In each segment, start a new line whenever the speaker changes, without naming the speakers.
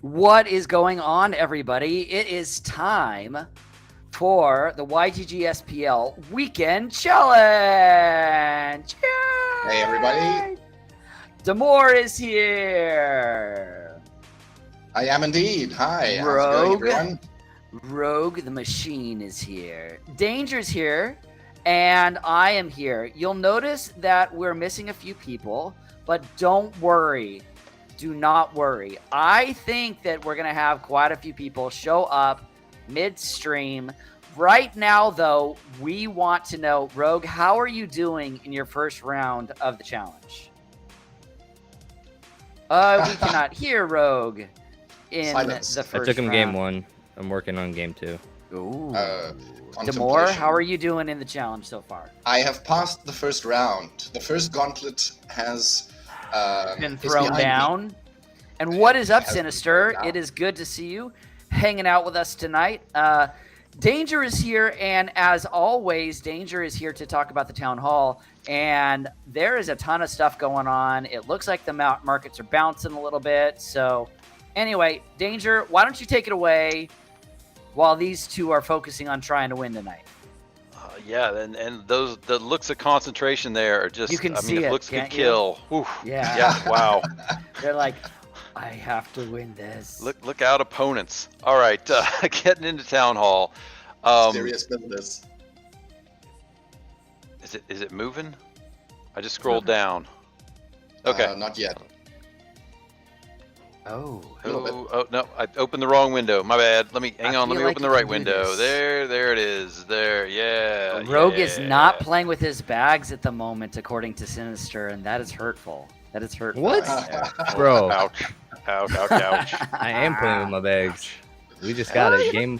What is going on, everybody? It is time for the YGG SPL Weekend Challenge. Yay!
Hey, everybody.
Damour is here.
I am indeed. Hi. How's it
Rogue.
going, everyone?
Rogue the Machine is here. Danger's here. And I am here. You'll notice that we're missing a few people, but don't worry. Do not worry. I think that we're going to have quite a few people show up midstream. Right now, though, we want to know, Rogue, how are you doing in your first round of the challenge? We cannot hear Rogue in
Silence.
the first
I took him
round.
game 1. I'm working on game 2.
Ooh. Damour,
Contemplation.
how are you doing in the challenge so far?
I have passed the first round. The first gauntlet has
Been
is
thrown
behind me.
down. And what is up,
Has been
Sinister?
thrown down.
It is good to see you hanging out with us tonight. Danger is here, and as always, Danger is here to talk about the town hall. And there is a ton of stuff going on. It looks like the markets are bouncing a little bit. So, anyway, Danger, why don't you take it away while these two are focusing on trying to win tonight?
Yeah, and the looks of concentration there are just,
You can
I
see
mean,
it,
it looks
can't
could
you?
kill. Oof.
Yeah.
Yeah, wow.
They're like, I have to win this.
Look out, opponents. All right, getting into town hall.
Serious business.
Is it moving? I just scrolled down. Okay.
Not yet.
Oh.
Oh no, I opened the wrong window. My bad. Let me hang
I
on. Let
feel
me
like
open the
you
right
can do
window.
this.
There it is. There, yeah.
Rogue is not
yeah.
playing with his bags at the moment, according to Sinister, and that is hurtful. That is hurtful.
What?
right there.
Bro,
Ouch. Ouch.
I am playing with my bags. We just got a game.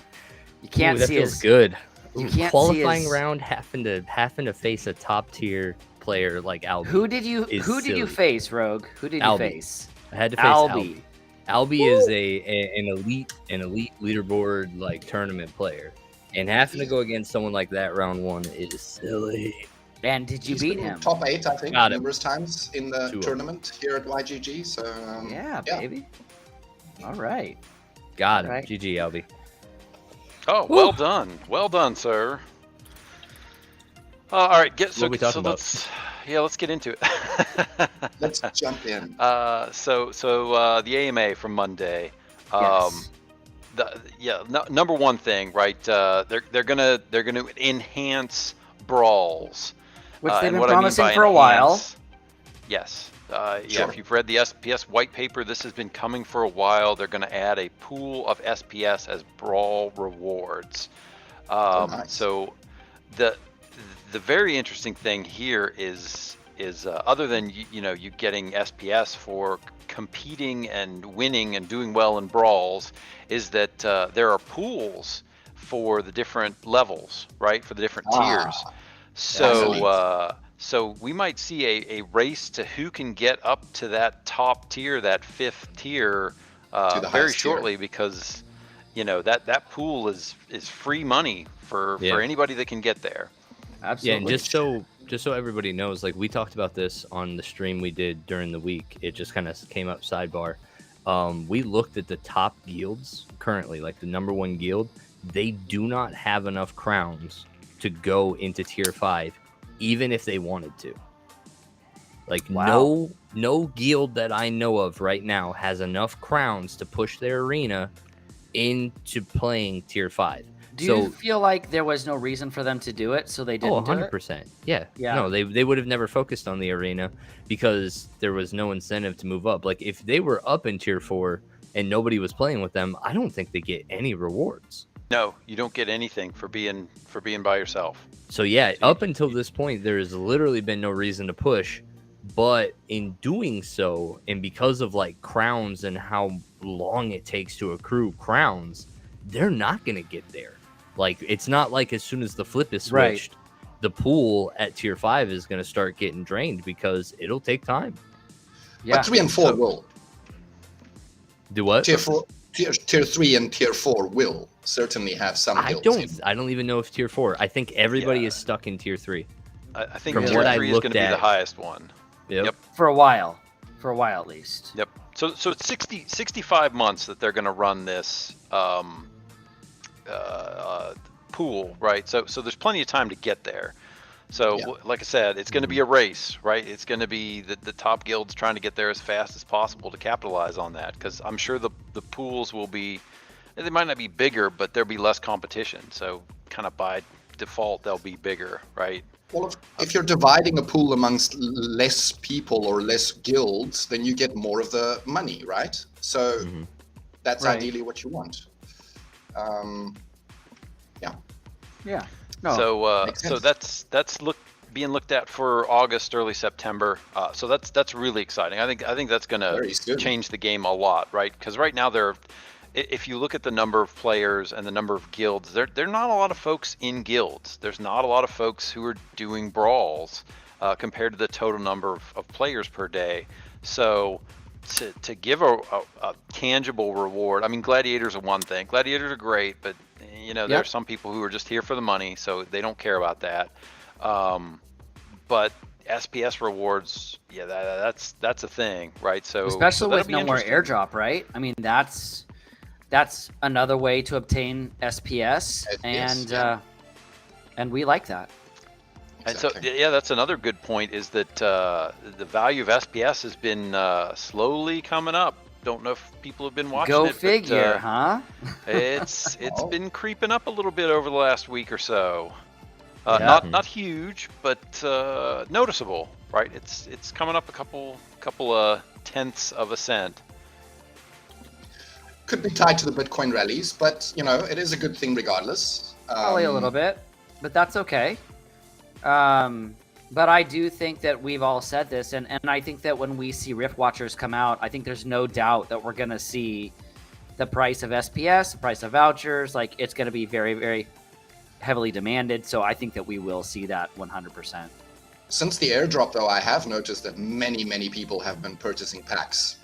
You can't
Ooh, that
see
feels
his.
good.
You
Ooh,
can't see
qualifying
his-
round having to face a top tier player like Albie.
Who did you
is
you
silly.
face, Rogue? Who did you
Albie.
face?
I had to face
Albie.
Albie is an elite leaderboard like tournament player, and having to go against someone like that round 1 is silly.
And did you
He's
beat
been
him?
Top 8, I think,
Got him.
numerous times in the
2 of them.
tournament here at YGG. So
Yeah, baby. All right.
Got him.
Right.
GG Albie.
Oh,
Woo.
well done, sir. All right,
What are we talking about?
let's get into it.
let's jump in.
So the AMA from Monday.
Yes.
Number one thing, right? They're gonna enhance brawls,
Which they've
and
been
what I mean
promising
by
for a while.
enhance- Yes. Yeah.
Sure.
If you've read the SPS white paper, this has been coming for a while. They're going to add a pool of SPS as brawl rewards.
Nice.
So the very interesting thing here is other than you getting SPS for competing and winning and doing well in brawls, is that there are pools for the different levels, right? For the different tiers. So we might see a race to who can get up to that top tier, that 5th tier,
the
very
highest tier.
shortly, because that pool is free money for anybody that can get there.
Absolutely.
Yeah, and just so everybody knows, like we talked about this on the stream we did during the week. It just kind of came up sidebar. We looked at the top guilds currently, like the number 1 guild. They do not have enough crowns to go into tier 5, even if they wanted to. Like
Wow.
no guild that I know of right now has enough crowns to push their arena into playing tier 5.
Do you feel like there was no reason for them to do it, so they didn't
Oh,
do it?
100%. Yeah.
Yeah.
No, they would have never focused on the arena because there was no incentive to move up. Like if they were up in tier 4 and nobody was playing with them, I don't think they get any rewards.
No, you don't get anything for being by yourself.
So yeah, up until this point, there has literally been no reason to push. But in doing so, and because of like crowns and how long it takes to accrue crowns, they're not going to get there. Like, it's not like as soon as the flip is switched, the pool at tier 5 is going to start getting drained because it'll take time.
Yeah.
But 3 and 4
So-
will.
Do what?
Tier 3 and tier 4 will certainly have some guilds.
I don't even know if tier 4. I think everybody is stuck in tier 3.
I think
From
tier
what I
3 is going
looked
to be the
at-
highest one.
Yep.
Yep.
For a while. for a while at least.
Yep. So it's 65 months that they're going to run this pool, right? So there's plenty of time to get there. So like I said, it's going to be a race, right? It's going to be the top guilds trying to get there as fast as possible to capitalize on that, because I'm sure the pools will be, they might not be bigger, but there'll be less competition. So kind of by default, they'll be bigger, right?
Well, if you're dividing a pool amongst less people or less guilds, then you get more of the money, right? So that's ideally what you want.
Yeah. No.
So that's being looked at for August, early September. So that's really exciting. I think that's going to change the game a lot, right? Because right now if you look at the number of players and the number of guilds, there are not a lot of folks in guilds. There's not a lot of folks who are doing brawls compared to the total number of players per day. So to give a tangible reward, I mean, gladiators are one thing. Gladiators are great, but there are some people who are just here for the money, so they don't care about that. But SPS rewards, that's a thing, right? So
especially with no more airdrop, right? I mean, that's another way to obtain SPS, and we like that.
Exactly. And so that's another good point, is that the value of SPS has been slowly coming up. Don't know if people have been watching it.
Go figure, huh?
It's been creeping up a little bit over the last week or so. Not huge, but noticeable, right? It's coming up a couple tenths of a cent.
Could be tied to the Bitcoin rallies, but it is a good thing regardless.
Probably a little bit, but that's okay. But I do think that we've all said this, and I think that when we see Rift Watchers come out, I think there's no doubt that we're going to see the price of SPS, the price of vouchers. Like, it's going to be very, very heavily demanded. So I think that we will see that 100%.
Since the airdrop, though, I have noticed that many people have been purchasing packs.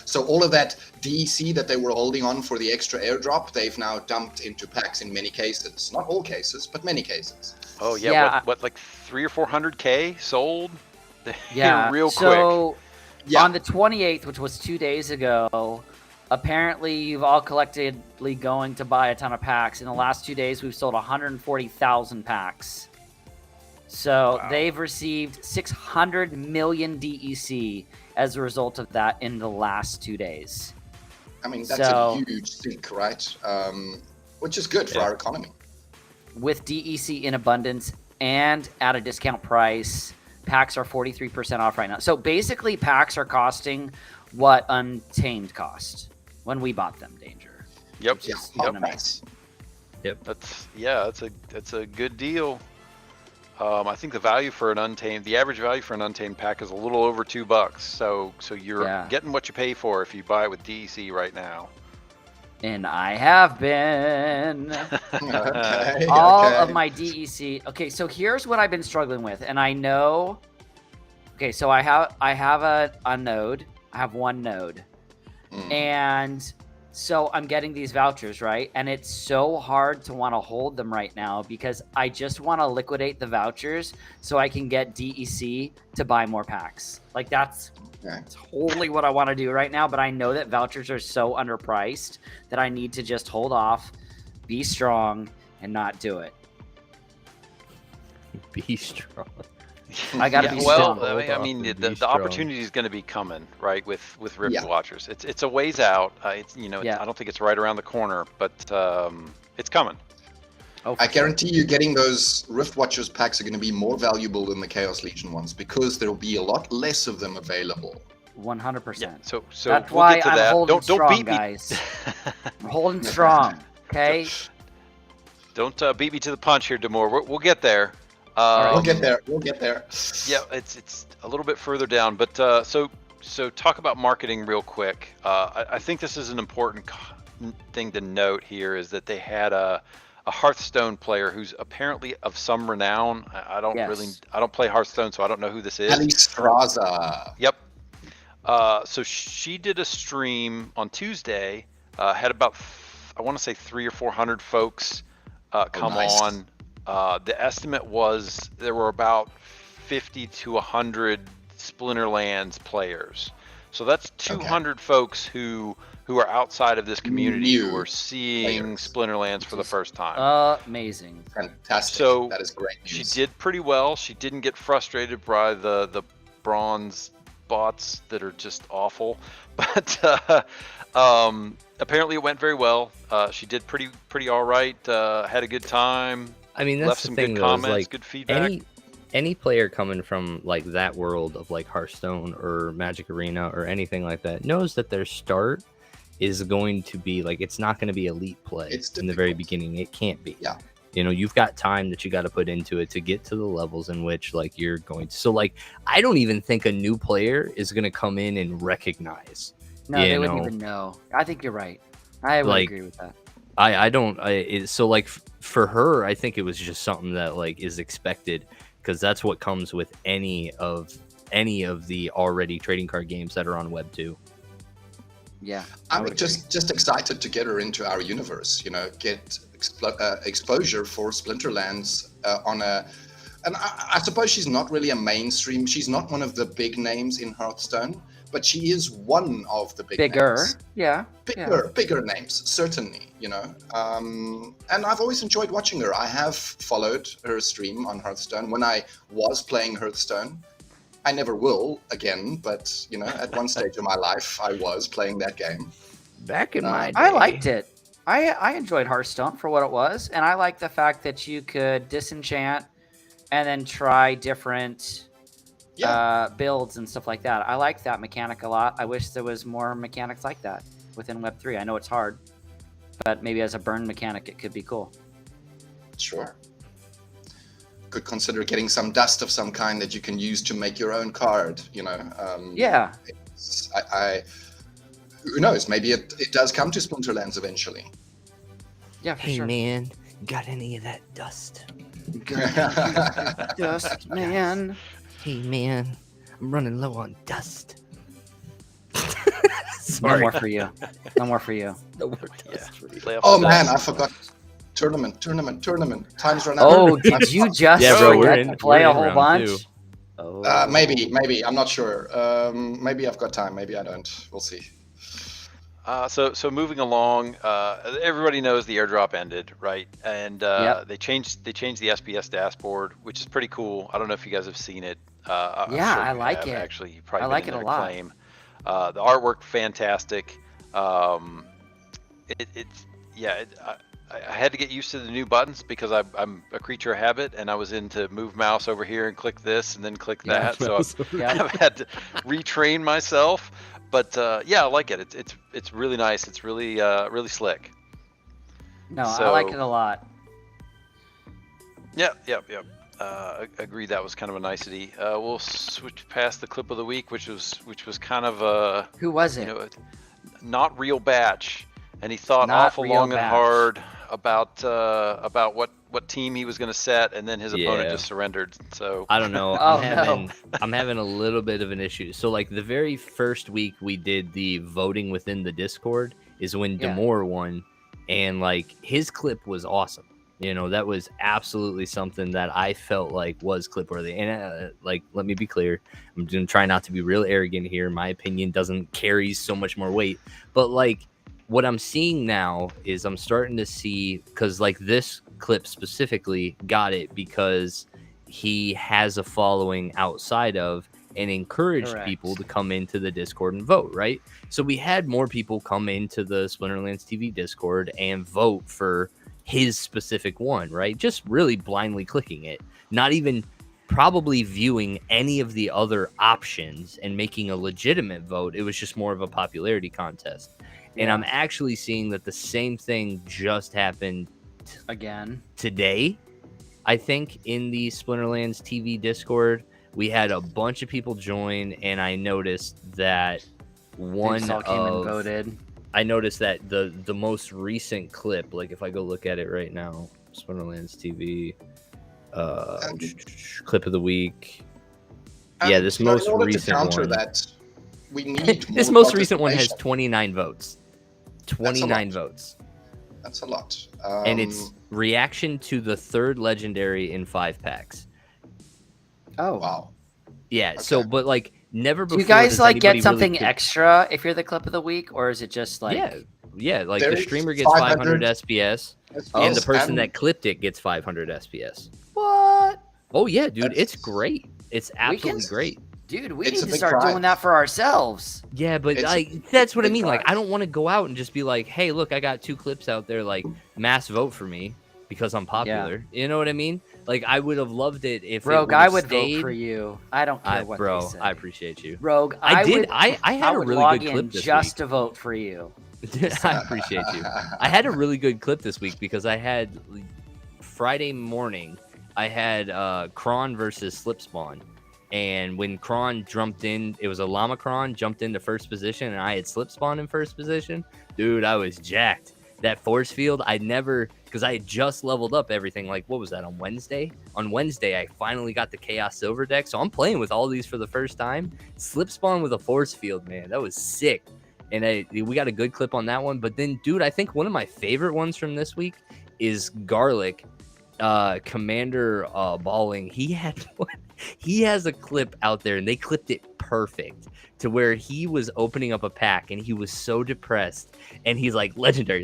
So all of that DEC that they were holding on for the extra airdrop, they've now dumped into packs in many cases. Not all cases, but many cases.
Oh yeah, what like 300 or 400K sold? Real quick.
So on the 28th, which was 2 days ago, apparently you've all collectively going to buy a ton of packs. In the last 2 days, we've sold 140,000 packs. So they've received 600 million DEC as a result of that in the last 2 days.
I mean, that's a huge sink, right? Which is good for our economy.
With DEC in abundance and at a discount price, packs are 43% off right now. So basically, packs are costing what Untamed cost when we bought them, Danger.
Yep.
Nice.
Yep.
That's a good deal. I think the value for the average value for an Untamed pack is a little over $2. So you're getting what you pay for if you buy it with DEC right now.
And I have been. All of my DEC. Okay, so here's what I've been struggling with, and I know. Okay, so I have a node. I have one node, and so I'm getting these vouchers, right? And it's so hard to want to hold them right now because I just want to liquidate the vouchers so I can get DEC to buy more packs. Like, that's totally what I want to do right now, but I know that vouchers are so underpriced that I need to just hold off, be strong, and not do it.
Be strong.
I gotta be strong.
Well, I mean, the opportunity is going to be coming, right? With Rift Watchers, it's a ways out. I don't think it's right around the corner, but it's coming.
I guarantee you, getting those Rift Watchers packs are going to be more valuable than the Chaos Legion ones because there will be a lot less of them available.
100%.
Yeah, so
that's
we'll
why
get to
I'm
that.
holding strong,
don't beat me,
guys. I'm holding strong. Okay.
Don't beat me to the punch here, Damour. We'll get there.
We'll get there.
Yeah, it's a little bit further down, but so talk about marketing real quick. I think this is an important thing to note here, is that they had a Hearthstone player who's apparently of some renown. I don't play Hearthstone, so I don't know who this is.
Alistraza.
Yep. So she did a stream on Tuesday. Had about, I want to say 300 or 400 folks come on. The estimate was there were about 50 to 100 Splinterlands players. So that's 200 folks who are outside of this community who are seeing Splinterlands for the first time.
Amazing.
Fantastic.
So
that is great news.
She did pretty well. She didn't get frustrated by the bronze bots that are just awful, but apparently it went very well. She did pretty all right. Had a good time.
I mean, that's
left
the
some
thing,
good
though, is,
comments,
like,
good feedback.
any player coming from like that world of like Hearthstone or Magic Arena or anything like that knows that their start is going to be like, it's not going to be elite play in the very beginning. It can't be.
Yeah.
You know, you've got time that you got to put into it to get to the levels in which like you're going to. So like, I don't even think a new player is going to come in and recognize.
No, they wouldn't even know. I think you're right. I would agree with that.
So like for her, I think it was just something that like is expected, because that's what comes with any of the already trading card games that are on Web 2.
Yeah,
I'm just excited to get her into our universe. You know, get exposure for Splinterlands and I suppose she's not really a mainstream. She's not one of the big names in Hearthstone, but she is one of the
bigger
names. Bigger names, certainly. You know, and I've always enjoyed watching her. I have followed her stream on Hearthstone when I was playing Hearthstone. I never will again, but you know, at one stage of my life, I was playing that game.
Back in my day,
I liked it. I enjoyed Hearthstone for what it was, and I liked the fact that you could disenchant and then try different builds and stuff like that. I like that mechanic a lot. I wish there was more mechanics like that within Web3. I know it's hard, but maybe as a burn mechanic, it could be cool.
Sure. Could consider getting some dust of some kind that you can use to make your own card, you know. Who knows? Maybe it does come to Splinterlands eventually.
Yeah, for
hey
sure.
man, got any of that dust?
Dust, man.
Hey man, I'm running low on dust.
No more for you. No more for you.
No more dust for you.
Oh man, I forgot. Tournament. Time's run out.
Oh, did you just forget to play a whole bunch?
Oh.
Maybe. I'm not sure. Maybe I've got time. Maybe I don't. We'll see.
So moving along, everybody knows the airdrop ended, right? And they changed the SPS dashboard, which is pretty cool. I don't know if you guys have seen it.
I like it.
Actually, you probably
I like it a lot.
Claim. The artwork fantastic. I had to get used to the new buttons because I'm a creature of habit, and I was into move mouse over here and click this and then click that. So I've had to retrain myself. But I like it. It's really nice. It's really really slick.
No, I like it a lot.
Yep. Agreed. That was kind of a nicety. We'll switch past the clip of the week, which was kind of a
who was it?
You know, not real batch, and he thought awful long and hard about what team he was going to set, and then his opponent just surrendered. So
I don't know. I'm having a little bit of an issue. So like the very first week we did the voting within the Discord is when Damour won, and like his clip was awesome. You know, that was absolutely something that I felt like was clip worthy. And like, let me be clear, I'm going to try not to be real arrogant here. My opinion doesn't carry so much more weight, but like what I'm seeing now is I'm starting to see, because like this clip specifically got it because he has a following outside of and encouraged people to come into the Discord and vote, right? So we had more people come into the Splinterlands TV Discord and vote for his specific one, right? Just really blindly clicking it, not even probably viewing any of the other options and making a legitimate vote. It was just more of a popularity contest. And I'm actually seeing that the same thing just happened
again
today. I think in the Splinterlands TV Discord, we had a bunch of people join, and I noticed that I noticed that the most recent clip, like if I go look at it right now, Splinterlands TV clip of the week. This most recent one.
We need
this most recent one has 29 votes. 29 votes.
That's a lot.
And it's reaction to the third legendary in 5 packs.
Oh
wow!
Yeah. So, but like never
Do
before.
you guys
does
like
anybody
get something
really
extra if you're the clip of the week, or is it just like?
Yeah. Like
There
the
is
streamer gets 500 SPS, and the
SPS,
person that clipped it gets 500 SPS.
What?
Oh yeah, dude, it's
That's-
great. It's absolutely great.
Dude, we
It's
need
a
to
big
start
prize.
doing that for ourselves.
Yeah, but
It's
like that's what I
big
mean. Like I
prize.
don't want to go out and just be like, "Hey, look, I got 2 clips out there. Like mass vote for me because I'm popular." You know what I mean? Like I would have loved it if
Rogue,
it
I
would've
would
stayed.
vote for you. I don't care what
Bro,
they say.
I appreciate you.
Rogue,
I did.
Would,
I had a
would
really
log
good
in
clip this
just
week.
to vote for you.
I appreciate you. I had a really good clip this week because I had Friday morning. I had Kron versus Slipspawn, and when Kron jumped in, it was a Llama Kron jumped into first position, and I had Slipspawn in first position. Dude, I was jacked. That force field, I never, because I had just leveled up everything. Like, what was that on Wednesday? On Wednesday, I finally got the Chaos Silver deck, so I'm playing with all these for the first time. Slipspawn with a force field, man, that was sick. And we got a good clip on that one. But then, dude, I think one of my favorite ones from this week is Garlic, Commander Balling. He has a clip out there, and they clipped it perfect to where he was opening up a pack, and he was so depressed, and he's like, legendary,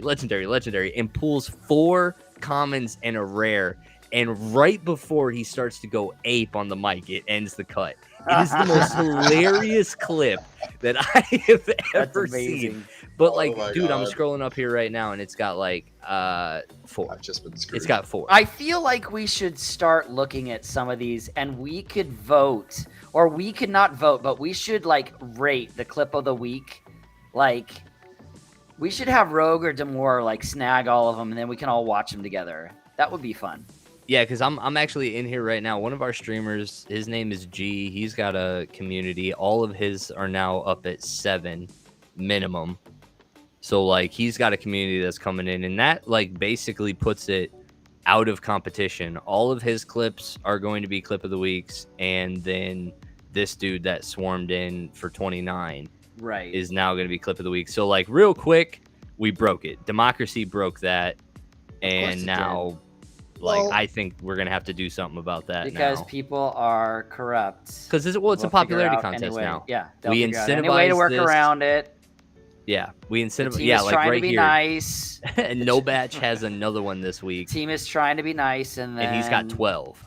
and pulls 4 commons and a rare. And right before he starts to go ape on the mic, it ends the cut. It is the most hilarious clip that I have ever seen. But dude, I'm scrolling up here right now, and it's got like 4.
I've just been screwed.
It's got 4.
I feel like we should start looking at some of these, and we could vote, or we could not vote, but we should like rate the clip of the week. Like, we should have Rogue or Damour like snag all of them, and then we can all watch them together. That would be fun.
Yeah, because I'm actually in here right now. One of our streamers, his name is G. He's got a community. All of his are now up at 7 minimum. So like he's got a community that's coming in, and that like basically puts it out of competition. All of his clips are going to be clip of the weeks, and then this dude that swarmed in for 29 is now going to be clip of the week. So like real quick, we broke it. Democracy broke that, and now. Like, I think we're going to have to do something about that
because
now.
people are corrupt.
Because it's a popularity contest now.
Yeah,
we incentivize
any way to work around it.
Yeah, we incentivize.
Yeah,
like
trying
right
to be
here.
nice.
And No Batch has another one this week.
Team is trying to be nice, and
he's got 12.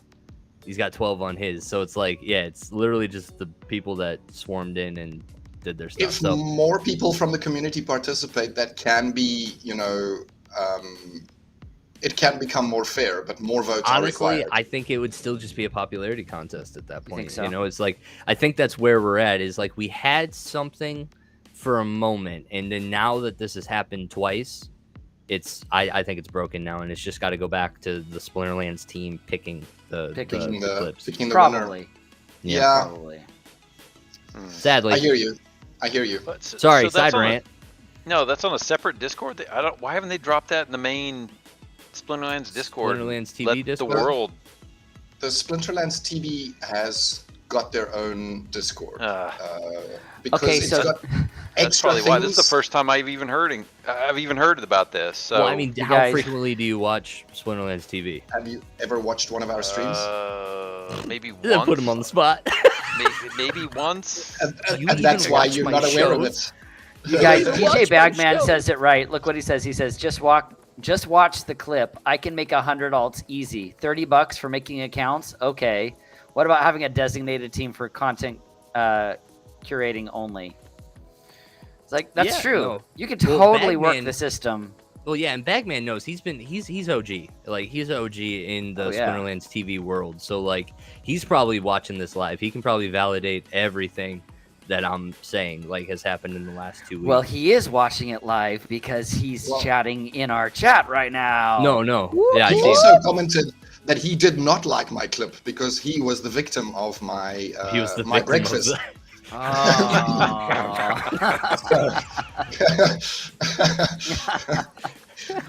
He's got 12 on his. So it's like, yeah, it's literally just the people that swarmed in and did their stuff.
If more people from the community participate, that can be, it can become more fair, but more votes are required.
I think it would still just be a popularity contest at that point.
So?
It's like, I think that's where we're at, is like we had something for a moment, and then now that this has happened twice, I think it's broken now, and it's just got to go back to the Splinterlands team picking the clips.
Picking the
Probably.
winner.
Yeah. Probably.
Sadly.
I hear you.
But,
Sorry,
so
side rant.
No, that's on a separate Discord. Why haven't they dropped that in the main Splinterlands Discord?
Splinterlands TV
Let
Discord.
The world.
The Splinterlands TV has got their own Discord because it's got
that's
extra
probably
things.
why. This is the first time I've even heard about this. So,
well, I mean, how frequently do you watch Splinterlands TV?
Have you ever watched one of our streams?
Maybe once.
Put him on the spot.
maybe once.
And that's why you're not aware of it.
You guys, DJ Bagman says it right. Look what he says. He says, just watch the clip. I can make 100 alts easy. $30 for making accounts? Okay. What about having a designated team for content curating only? It's like, that's true. No. You can totally work the system.
Well, yeah, and Bagman knows he's OG. Like, he's OG in the Splinterlands TV world. So, like, he's probably watching this live. He can probably validate everything that I'm saying, like, has happened in the last 2 weeks.
Well, he is watching it live because he's chatting in our chat right now.
No. Yeah,
he also commented that he did not like my clip because he was the victim of my my breakfast.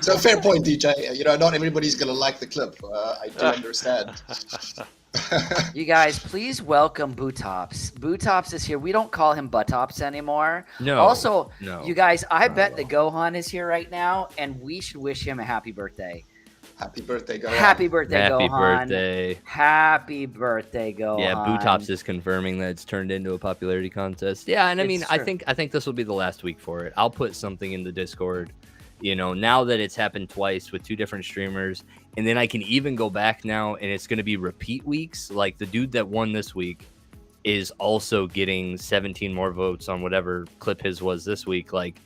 So fair point, DJ. Not everybody's gonna like the clip. I do understand.
You guys, please welcome Bootops. Bootops is here. We don't call him Buttops anymore.
No.
Also,
no.
You guys, I bet the Gohan is here right now, and we should wish him a happy birthday.
Happy birthday, Gohan.
Happy birthday,
Happy
Gohan.
birthday.
Happy birthday, Gohan.
Yeah, Bootops is confirming that it's turned into a popularity contest. Yeah, and I mean,
It's
I
true.
think this will be the last week for it. I'll put something in the Discord, you know, now that it's happened twice with 2 different streamers, and then I can even go back now, and it's going to be repeat weeks. Like the dude that won this week is also getting 17 more votes on whatever clip his was this week. Like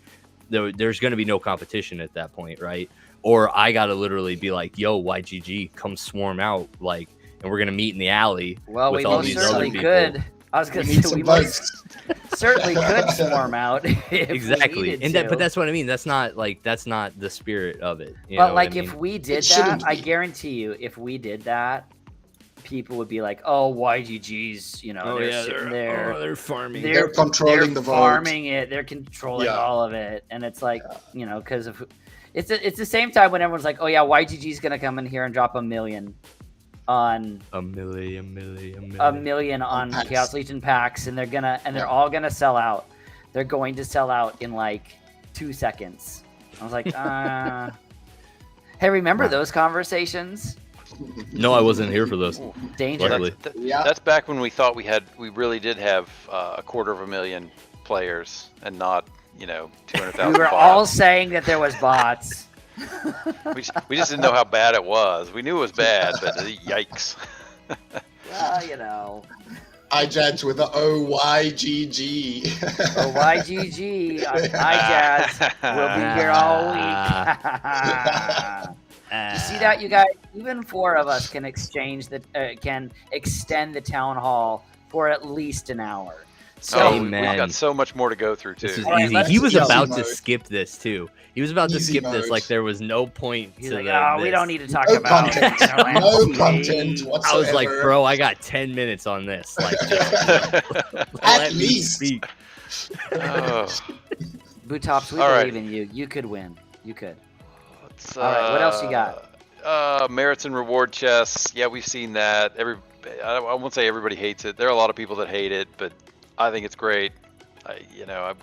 there's going to be no competition at that point, right? Or I got to literally be like, yo, YGG, come swarm out, like, and we're going to meet in the alley
Well,
with
we
all
most
these other
certainly
people.
could. I was
We
going to
need
say
some
we
votes.
most certainly could swarm out. If
Exactly.
we needed
And that,
to.
but that's what I mean. That's not the spirit of it. You
But
know
like
what I mean?
if we did
It
that,
shouldn't
I
be.
guarantee you, if we did that, people would be like, "Oh, YGG's, you know, they're sitting there,
they're farming.
They're controlling the vote.
farming it, they're controlling
Yeah.
all of it," and it's like, you know, because of it's the same time when everyone's like, "Oh yeah, YGG's gonna come in here and drop $1 million on
a million.
on
packs.
Chaos Legion packs, and they're all gonna sell out. They're going to sell out in like 2 seconds." I was like, hey, remember those conversations?
No, I wasn't here for those.
Danger.
Luckily.
Yeah.
That's back when we thought we really did have 250,000 players and not, you know, 200,000
We were
bots.
all saying that there was bots.
We just didn't know how bad it was. We knew it was bad, but yikes.
Well, you know.
iJads with the OYGG.
Oh, YGG, iJazz will be here all week. You see that, you guys? Even 4 of us can can extend the town hall for at least an hour. So
So
Amen.
we've got so much more to go through too.
This is
All right,
easy.
let's
He was
go.
about
Easy
to
mode.
skip this too. He was about to
Easy
skip this
mode.
like there was no point
he's
to
like,
the,
"Oh, we
this."
don't need to talk
No
about
content.
it." You know,
No
MTV.
content whatsoever.
I was like, bro, I got 10 minutes on this. Like, just let me
least.
speak.
Oh,
Bootops, we
All right.
believe in you. You could win. You could.
let's,
All right, what else you got?
Merits and reward chests. Yeah, we've seen that. I won't say everybody hates it. There are a lot of people that hate it, but I think it's great.
Yeah.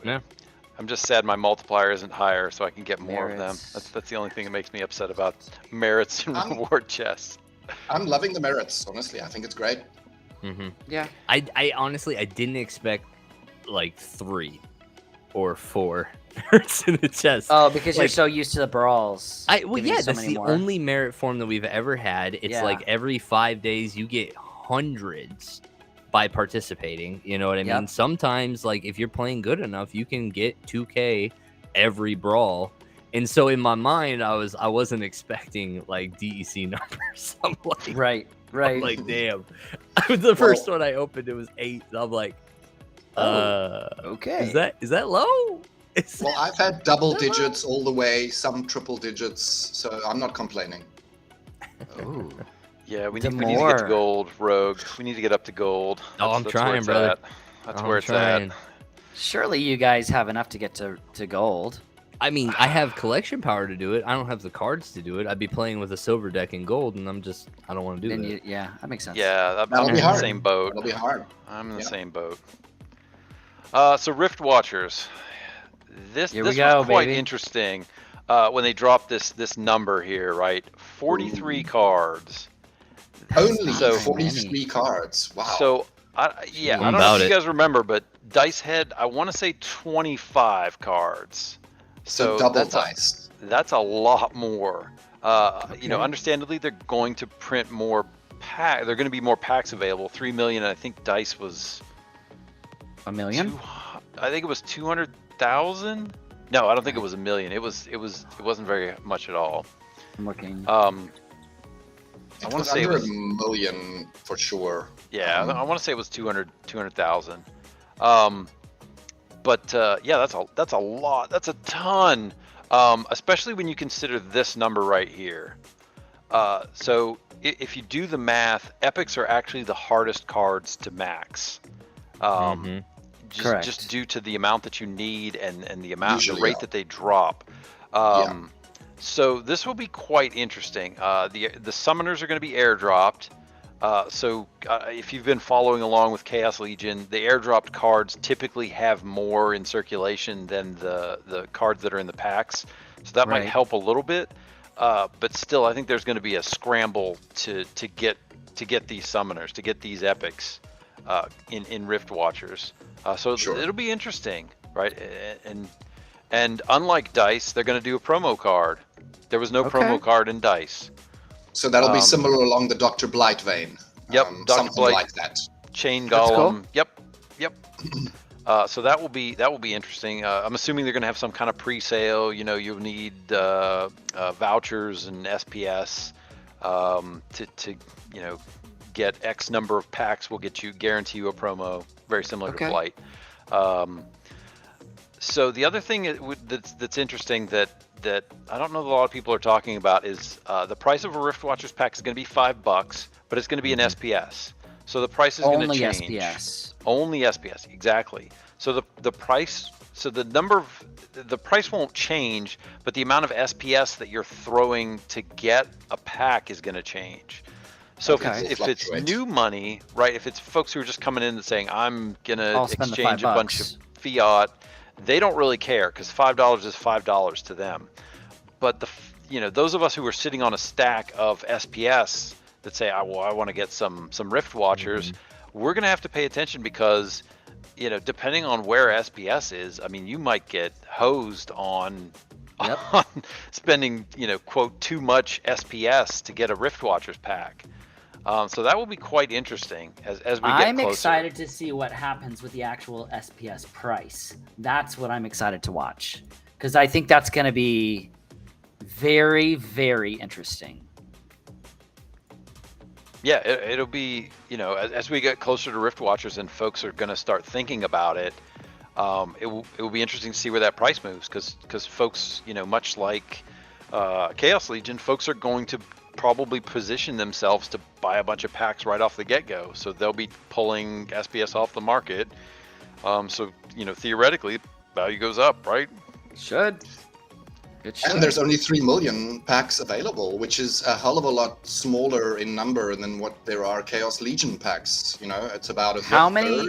I'm just sad my multiplier isn't higher, so I can get more of them.
Merits.
That's the only thing that makes me upset about merits and reward chests.
I'm loving the merits, honestly. I think it's great.
hmm
Yeah.
I honestly, I didn't expect like 3 or 4 merits in the chest.
Oh, because you're
Like-
so used to the brawls.
Well,
giving you
yeah,
so
that's
many
the
more.
only merit form that we've ever had. It's
Yeah.
like every 5 days you get hundreds by participating. You know what I mean?
Yep.
Sometimes, like, if you're playing good enough, you can get 2K every brawl. And so in my mind, I wasn't expecting like DEC numbers. I'm like,
Right. Right.
I'm like, damn. The first one I opened, it was 8. And I'm like,
okay.
is that low? It's
Well, I've had double digits all the way, some triple digits, so I'm not complaining.
Ooh.
Yeah, we need to get
Damour.
to gold, Rogue. We need to get up to gold.
Oh, I'm
where
trying,
it's
brother.
at. That's
I'm
where it's
trying.
at.
Surely you guys have enough to get to gold.
I mean, I have collection power to do it. I don't have the cards to do it. I'd be playing with a silver deck in gold, and I don't want to do
Then
that.
yeah, that makes sense.
Yeah, I'm
That'll
in
be
the
hard.
same boat.
It'll be hard.
I'm in the
Yeah.
same boat. So Rift Watchers. This
Here we
was
go,
quite
baby.
interesting when they dropped this number here, right? 43 cards.
Only
So-
43 cards. Wow.
So I
I'm
don't know
about
if you
it.
guys remember, but Dice had, I want to say 25 cards.
so
So
double
that's
dice.
That's a lot more. You know, understandably, they're going to print more pack. They're going to be more packs available. 3 million. And I think Dice was
$1 million.
I think it was 200,000. No, I don't think it was 1 million. It wasn't very much at all.
I'm looking.
I
It
wanna
was
say it
under
was-
a million for sure.
Yeah, I want to say it was 200,000. But yeah, that's a lot. That's a ton. Especially when you consider this number right here. So if you do the math, epics are actually the hardest cards to max.
Mhm.
Correct.
Just due to the amount that you need and the amount,
Usually,
the rate
yeah.
that they drop.
Yeah.
So this will be quite interesting. The summoners are going to be airdropped. So if you've been following along with Chaos Legion, the airdropped cards typically have more in circulation than the cards that are in the packs. So that might
Right.
help a little bit. but still, I think there's going to be a scramble to get these summoners, to get these epics in Rift Watchers. So
Sure.
it'll be interesting, right? And unlike Dice, they're going to do a promo card. There was no promo card in Dice.
So that'll be similar along the Dr. Blight vein.
Yep, Dr.
Something
Blight.
like that.
Chain
That's
Golem.
cool.
Yep. So that will be interesting. I'm assuming they're going to have some kind of pre-sale. You know, you'll need vouchers and SPS to get X number of packs. Will guarantee you a promo, very similar to Blight. So the other thing that's interesting that I don't know that a lot of people are talking about is the price of a Rift Watchers pack is going to be $5, but it's going to be an SPS. So the price is going to change.
Only SPS.
Only SPS, exactly. So the price, so the price won't change, but the amount of SPS that you're throwing to get a pack is going to change. So if it's new money, right? If it's folks who are just coming in and saying, I'm going to exchange a bunch of fiat, they don't really care because $5 is $5 to them. But those of us who are sitting on a stack of SPS that say, I want to get some Rift Watchers, we're going to have to pay attention because, depending on where SPS is, I mean, you might get hosed on spending, quote, too much SPS to get a Rift Watchers pack. So that will be quite interesting as we get closer.
I'm excited to see what happens with the actual SPS price. That's what I'm excited to watch because I think that's going to be very, very interesting.
Yeah, it'll be, as we get closer to Rift Watchers and folks are going to start thinking about it, it will be interesting to see where that price moves because folks, much like Chaos Legion, folks are going to probably position themselves to buy a bunch of packs right off the get-go. So they'll be pulling SPS off the market. So, theoretically, value goes up, right?
It should.
And there's only 3 million packs available, which is a hell of a lot smaller in number than what there are Chaos Legion packs. It's about a
How many?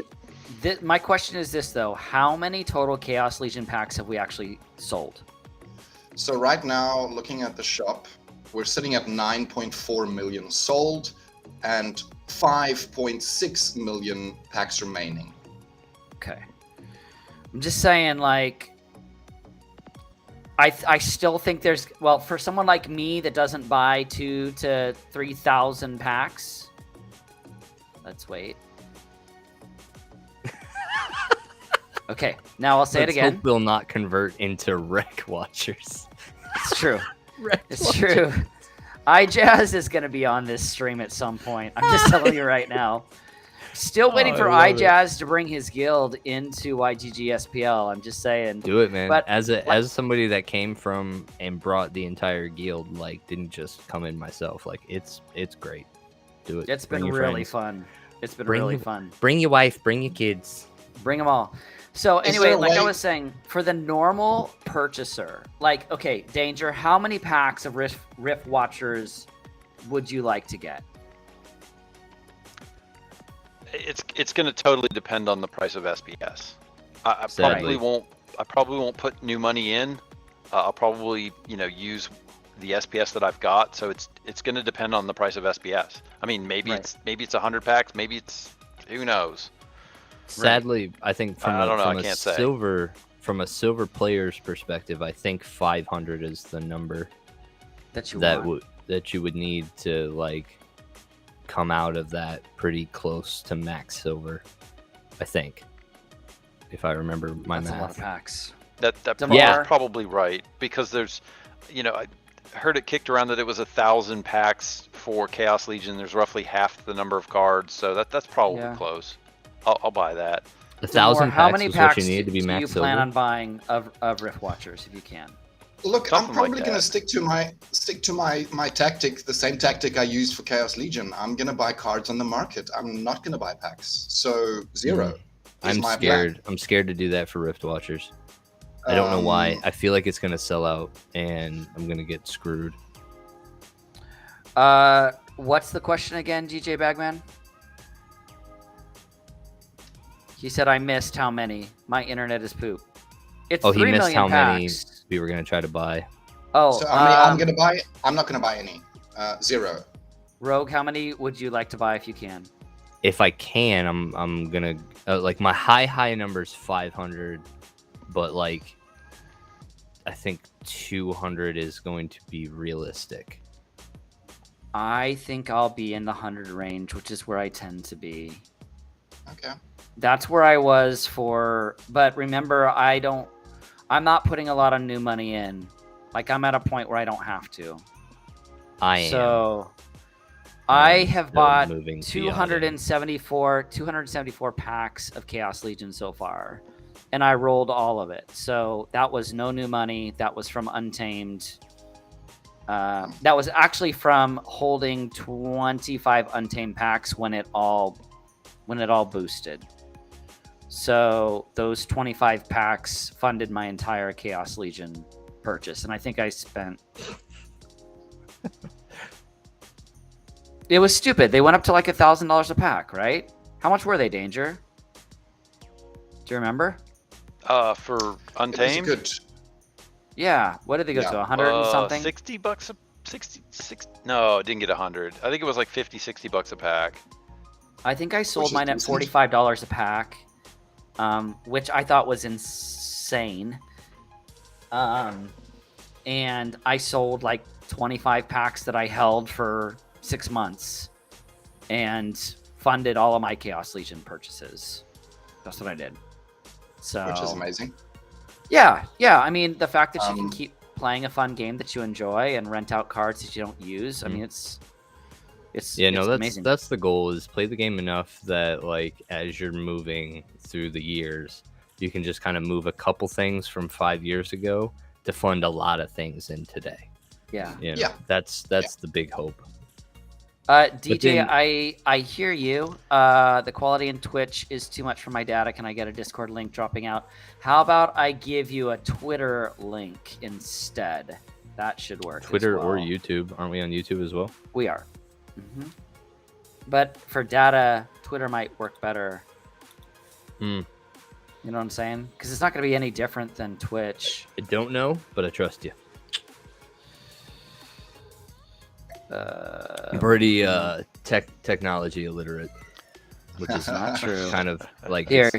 My question is this though: how many total Chaos Legion packs have we actually sold?
So right now, looking at the shop, we're sitting at 9.4 million sold, and 5.6 million packs remaining.
Okay, I'm just saying, like. I still think there's, for someone like me that doesn't buy 2,000 to 3,000 packs, let's wait. Okay, now I'll say it again.
Hope we'll not convert into Wreck Watchers.
It's true. It's true. iJazz is going to be on this stream at some point. I'm just telling you right now. Still waiting for iJazz to bring his guild into YGG SPL. I'm just saying.
Do it, man.
But
as somebody that came from and brought the entire guild, didn't just come in myself. It's great. Do it.
It's been really fun. It's been really fun.
Bring your wife. Bring your kids.
Bring them all. So anyway, like I was saying, for the normal purchaser, okay, Danger, how many packs of Rift Watchers would you like to get?
It's going to totally depend on the price of SPS. I probably won't put new money in. I'll probably use the SPS that I've got. So it's going to depend on the price of SPS. I mean, maybe it's 100 packs. Maybe it's, who knows.
Sadly, I think from
from
a silver player's perspective, I think 500 is the number
that
you would need to come out of that pretty close to max silver. I think, if I remember my math.
That's a lot of packs.
That's probably right because there's, I heard it kicked around that it was 1,000 packs for Chaos Legion. There's roughly half the number of cards, so that's probably close. I'll buy that.
1,000 packs
how many
is
packs
what you need to be max silver.
Do you plan on buying of Rift Watchers if you can?
Look, I'm probably going to stick to my tactic, the same tactic I used for Chaos Legion. I'm going to buy cards on the market. I'm not going to buy packs. So 0.
I'm scared. I'm scared to do that for Rift Watchers. I don't know why. I feel like it's going to sell out, and I'm going to get screwed.
What's the question again, DJ Bagman? He said I missed how many. My internet is poop. It's 3
he missed
million
how
packs.
many we were going to try to buy.
Oh,
So how many I'm gonna buy? I'm not gonna buy any. 0.
Rogue, how many would you like to buy if you can?
If I can, I'm gonna like my high number is 500, but like I think 200 is going to be realistic.
I think I'll be in the 100 range, which is where I tend to be.
Okay.
That's where I was for, but remember, I'm not putting a lot of new money in. Like, I'm at a point where I don't have to. So I have bought 274 packs of Chaos Legion so far, and I rolled all of it. So that was no new money. That was from Untamed. That was actually from holding 25 Untamed packs when it all boosted. So those 25 packs funded my entire Chaos Legion purchase, and I think I spent. It was stupid. They went up to like $1,000 a pack, right? How much were they, Danger? Do you remember?
For Untamed?
It was good.
Yeah. What did they go to? 100 and something?
$60 a 66. No, it didn't get 100. I think it was like $50-$60 a pack.
I think I sold
Which is
mine at
decent.
$45 a pack, which I thought was insane. And I sold like 25 packs that I held for 6 months and funded all of my Chaos Legion purchases. That's what I did. So,
Which is amazing.
Yeah. I mean, the fact that you can keep playing a fun game that you enjoy and rent out cards that you don't use. I mean, it's amazing.
That's the goal, is play the game enough that like as you're moving through the years, you can just kind of move a couple things from 5 years ago to fund a lot of things in today.
Yeah.
Yeah. That's the big hope.
DJ,
then-
I hear you. The quality in Twitch is too much for my data. Can I get a Discord link dropping out? How about I give you a Twitter link instead? That should work.
Twitter
as well.
or YouTube. Aren't we on YouTube as well?
We are. But for data, Twitter might work better. You know what I'm saying? Because it's not going to be any different than Twitch.
I don't know, but I trust you. I'm pretty technology illiterate, which is
Not true.
kind of like
Here.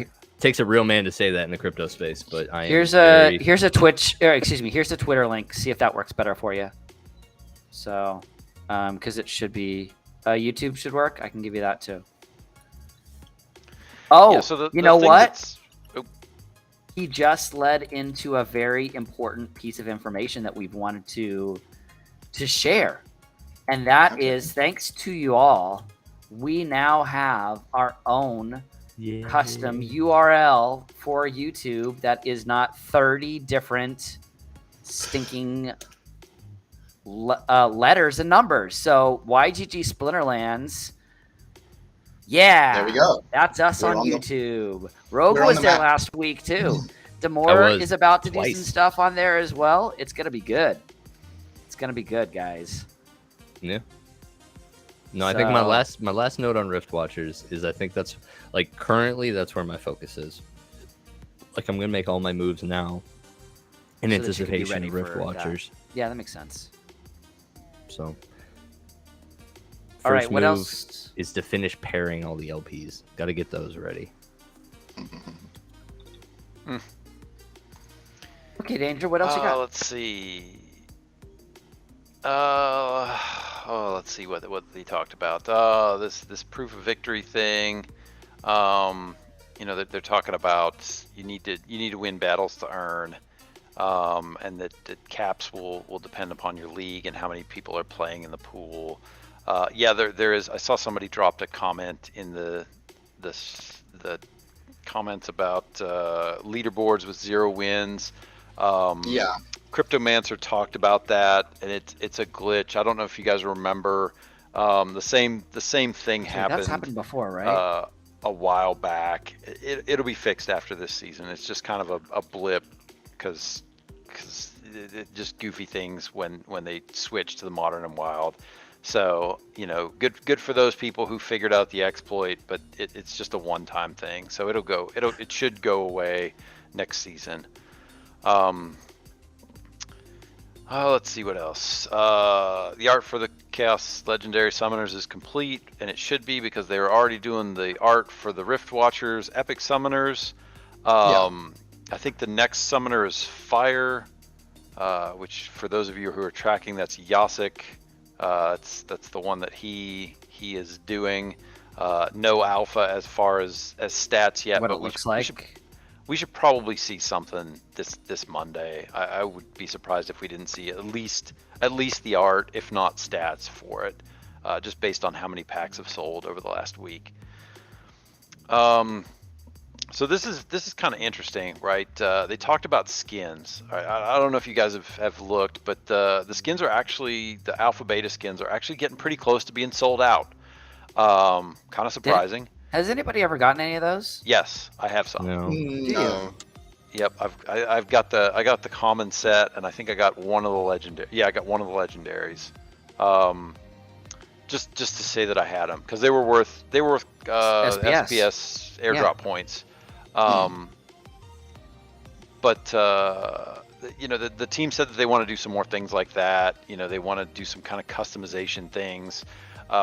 takes a real man to say that in the crypto space. But I am
Here's
very...
a Twitch. Here's the Twitter link. See if that works better for you. So, because it should be YouTube should work. I can give you that too. Oh,
Yeah, so
you know
thing
what?
that's- oh,
He just led into a very important piece of information that we've wanted to share. And that is, thanks to you all, we now have our own custom URL for YouTube that is not 30 different stinking letters and numbers. So YGG Splinterlands, yeah,
There we go.
that's us
We're
on
on the-
YouTube. Rogue
we're on
was
the
there
map.
last week too.
I
Damour
was
is about to do
twice.
some stuff on there as well. It's gonna be good. It's gonna be good, guys.
Yeah. No, I think my
So-
last note on Rift Watchers is I think that's like currently that's where my focus is. Like I'm gonna make all my moves now in
So that you can be
anticipation
ready
of Rift
for that.
Watchers.
Yeah, that makes sense.
So
All right,
first
what
move
else?
is to finish pairing all the LPs. Got to get those ready.
Okay, Danger, what else you got?
Let's see. Let's see what they talked about. This proof of victory thing. They're talking about you need to win battles to earn, and that caps will depend upon your league and how many people are playing in the pool. There is. I saw somebody dropped a comment in the comments about leaderboards with 0 wins.
Yeah.
Cryptomancer talked about that, and it's a glitch. I don't know if you guys remember. The same thing happened.
That's happened before, right?
A while back. It'll be fixed after this season. It's just kind of a blip because it just goofy things when they switch to the modern and wild. So good for those people who figured out the exploit, but it's just a one-time thing. So it should go away next season. Let's see what else. The art for the Chaos Legendary Summoners is complete, and it should be because they were already doing the art for the Rift Watchers Epic Summoners. I think the next summoner is Fire, which for those of you who are tracking, that's Yasik. That's the one that he is doing. No alpha as far as stats yet,
What
but
it looks like.
we should probably see something this Monday. I would be surprised if we didn't see at least the art, if not stats for it, just based on how many packs have sold over the last week. So this is kind of interesting, right? They talked about skins. I don't know if you guys have looked, but the skins are actually, the alpha beta skins are actually getting pretty close to being sold out. Kind of surprising.
Has anybody ever gotten any of those?
Yes, I have some.
No.
No.
Yep, I got the common set, and I think I got one of the legendary. Yeah, I got one of the legendaries. Just to say that I had them, because they were worth SPS airdrop points. But you know, the team said that they want to do some more things like that. You know, they want to do some kind of customization things,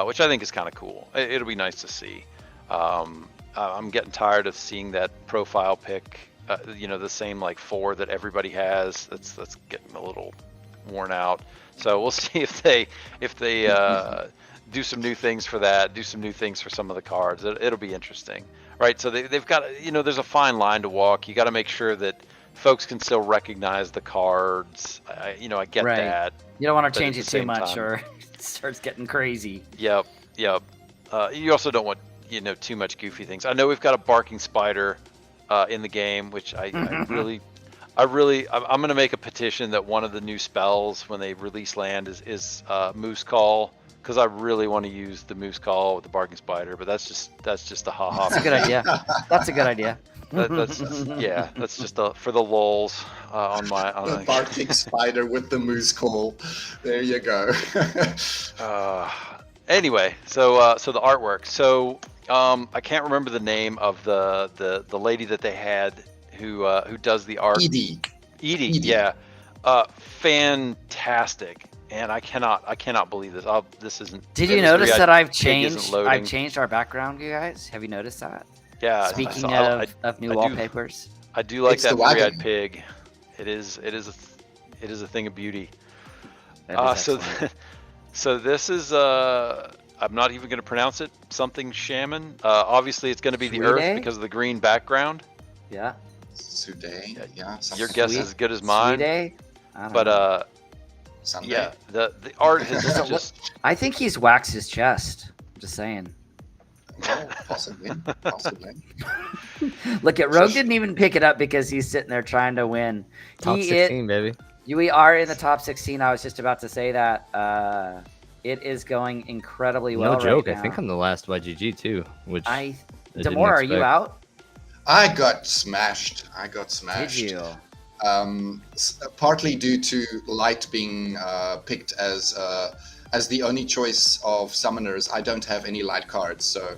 which I think is kind of cool. It'll be nice to see. I'm getting tired of seeing that profile pic. You know, the same like 4 that everybody has. That's getting a little worn out. So we'll see if they do some new things for that. Do some new things for some of the cards. It'll be interesting, right? So they've got, you know, there's a fine line to walk. You got to make sure that folks can still recognize the cards. You know, I get that.
You don't want to
but
change
at
it
the
too
same
much,
time-
or it starts getting crazy.
Yep. You also don't want, you know, too much goofy things. I know we've got a barking spider in the game, which I'm going to make a petition that one of the new spells when they release land is Moose Call, because I really want to use the Moose Call with the barking spider, but that's just a ha-ha.
That's a good idea. That's a good idea.
That's just for the lulz on
The barking spider with the moose call. There you go.
Anyway, so the artwork. So I can't remember the name of the lady that they had who does the art.
Edie.
Edie, yeah. Fantastic. And I cannot believe this. This isn't.
Did you notice that I've
Pig isn't
changed?
loading.
I've changed our background, you guys. Have you noticed that?
Yeah.
Speaking
I
of new
I do-
wallpapers.
I do like
It's
that
the wagon.
three-eyed pig. It is a thing of beauty.
That is
So
excellent.
so this is I'm not even going to pronounce it. Something shaman. Obviously, it's going to be the earth
Sweetie?
because of the green background.
Yeah.
Suday. Yeah.
Your guess
Sweet-
is as good as mine.
Sweetie? I don't
But
know.
Sunday.
yeah, the art has
Does it
just
I think he's waxed his chest. Just saying.
Well, possibly.
Look at Rogue didn't even pick it up because he's sitting there trying to win.
Top
He
16, baby.
We are in the top 16. I was just about to say that. It is going incredibly well.
No joke.
Right
I think
now.
I'm the last YGG too, which I didn't
Damour, are you
expect.
out?
I got smashed.
Did you?
Partly due to Light being picked as the only choice of summoners. I don't have any Light cards, so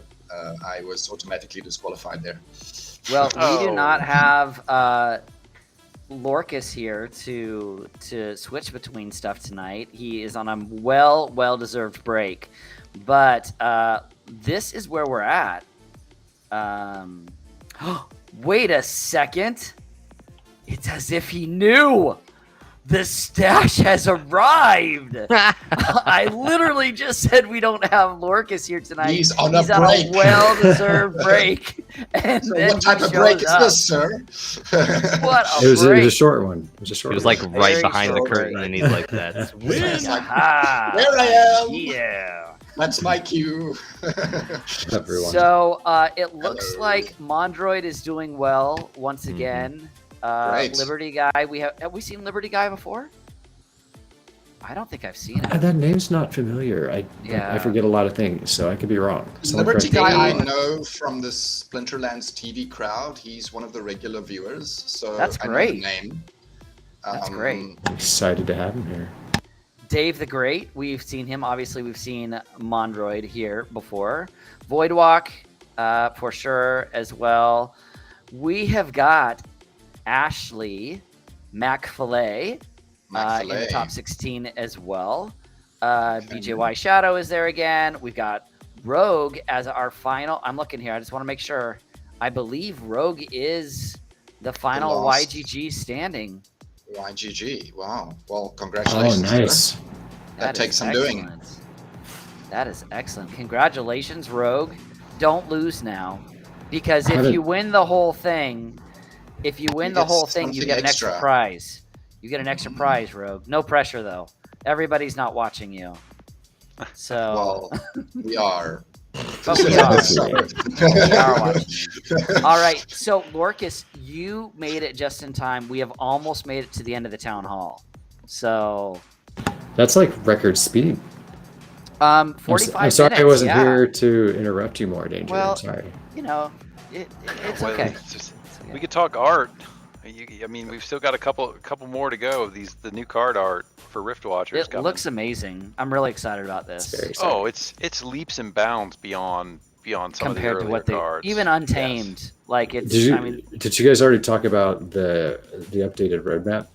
I was automatically disqualified there.
Well, we do
Oh.
not have Lorcus here to switch between stuff tonight. He is on a well-deserved break. But this is where we're at. Wait a second. It's as if he knew. The stash has arrived. I literally just said we don't have Lorcus here tonight.
He's on a
on
break.
a well-deserved break. And
So
then
what type
he
of break
shows
is
up.
this, sir?
What a
It was
break.
a short one. It was a short
He was
one.
like right
Very
behind the
short
curtain,
break.
and he's like, "That's win."
It's like,
Ah,
there I am.
Yeah.
That's my cue.
Everyone.
So it looks
Hello.
like Mondroid is doing well once
Mhm.
again.
Great.
Liberty Guy. Have we seen Liberty Guy before? I don't think I've seen him.
That name's not familiar.
Yeah.
I forget a lot of things, so I could be wrong. Someone
Liberty
correct me.
guy I know from the Splinterlands TV crowd. He's one of the regular viewers, so
That's
I know
great.
the name.
That's great.
I'm excited to have him here.
Dave the Great. We've seen him. Obviously, we've seen Mondroid here before. Voidwalk, for sure, as well. We have got Ashley McFillet. in the top 16 as well. BJY Shadow is there again. We've got Rogue as our final. I'm looking here. I just want to make sure. I believe Rogue is the final YGG standing.
YGG. Wow. Well, congratulations.
Oh, nice.
That takes some doing.
That is excellent. Congratulations, Rogue. Don't lose now. Because if you win the whole thing, you get an extra prize. You get an extra prize, Rogue. No pressure, though. Everybody's not watching you. So
well, we are.
But we are. We are watching you. All right. So, Lorcas, you made it just in time. We have almost made it to the end of the town hall. So
that's like record speed.
45
I'm sorry
minutes,
I wasn't here to interrupt you more, Danger.
Well,
I'm sorry.
You know, it's okay.
We could talk art. I mean, we've still got a couple more to go. The new card art for Rift Watchers.
It looks amazing. I'm really excited about this.
Oh, it's leaps and bounds beyond some
compared
of the
to what
cards.
Even Untamed, yes. Like it's.
Did you guys already talk about the updated roadmap?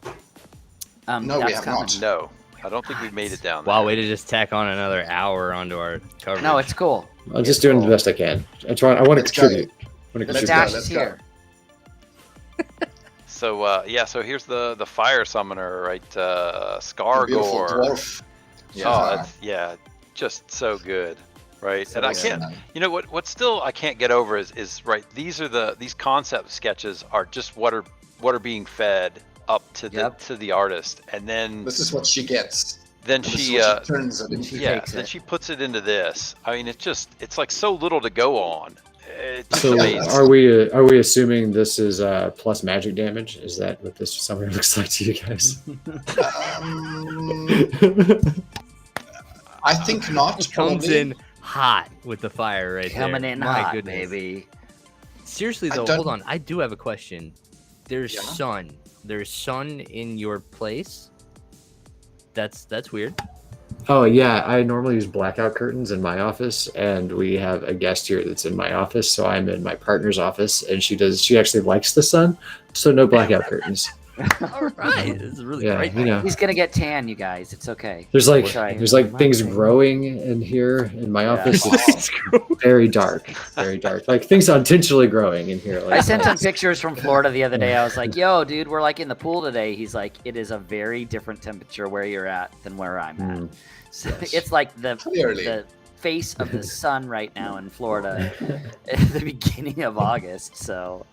No, we have not.
No, I don't think we've made it down there.
Wow, way to just tack on another hour onto our coverage.
No, it's cool.
I'm just doing the best I can. I want to contribute.
The dash is here.
So so here's the fire summoner, right? Scargore.
Yeah.
Just so good, right?
So
and I can't, what still I can't get over is right. These concept sketches are just what are being fed up to the artist, and then
this is what she gets.
Then she
turns it into.
She puts it into this. I mean, it's like so little to go on.
So are we assuming this is plus magic damage? Is that what this summoner looks like to you guys?
I think not.
It comes in hot with the fire right there.
Coming in hot, baby.
Seriously though, hold on. I do have a question. There's sun. There's sun in your place. That's weird.
Oh yeah, I normally use blackout curtains in my office, and we have a guest here that's in my office, so I'm in my partner's office, and she actually likes the sun, so no blackout curtains.
All right, this is really great.
He's gonna get tan, you guys. It's okay.
There's things growing in here in my office. It's very dark, very dark. Like things intentionally growing in here. Like,
I sent him pictures from Florida the other day. I was like, "Yo, dude, we're like in the pool today." He's like, "It is a very different temperature where you're at than where I'm at." So it's like the face of the sun right now in Florida at the beginning of August. So,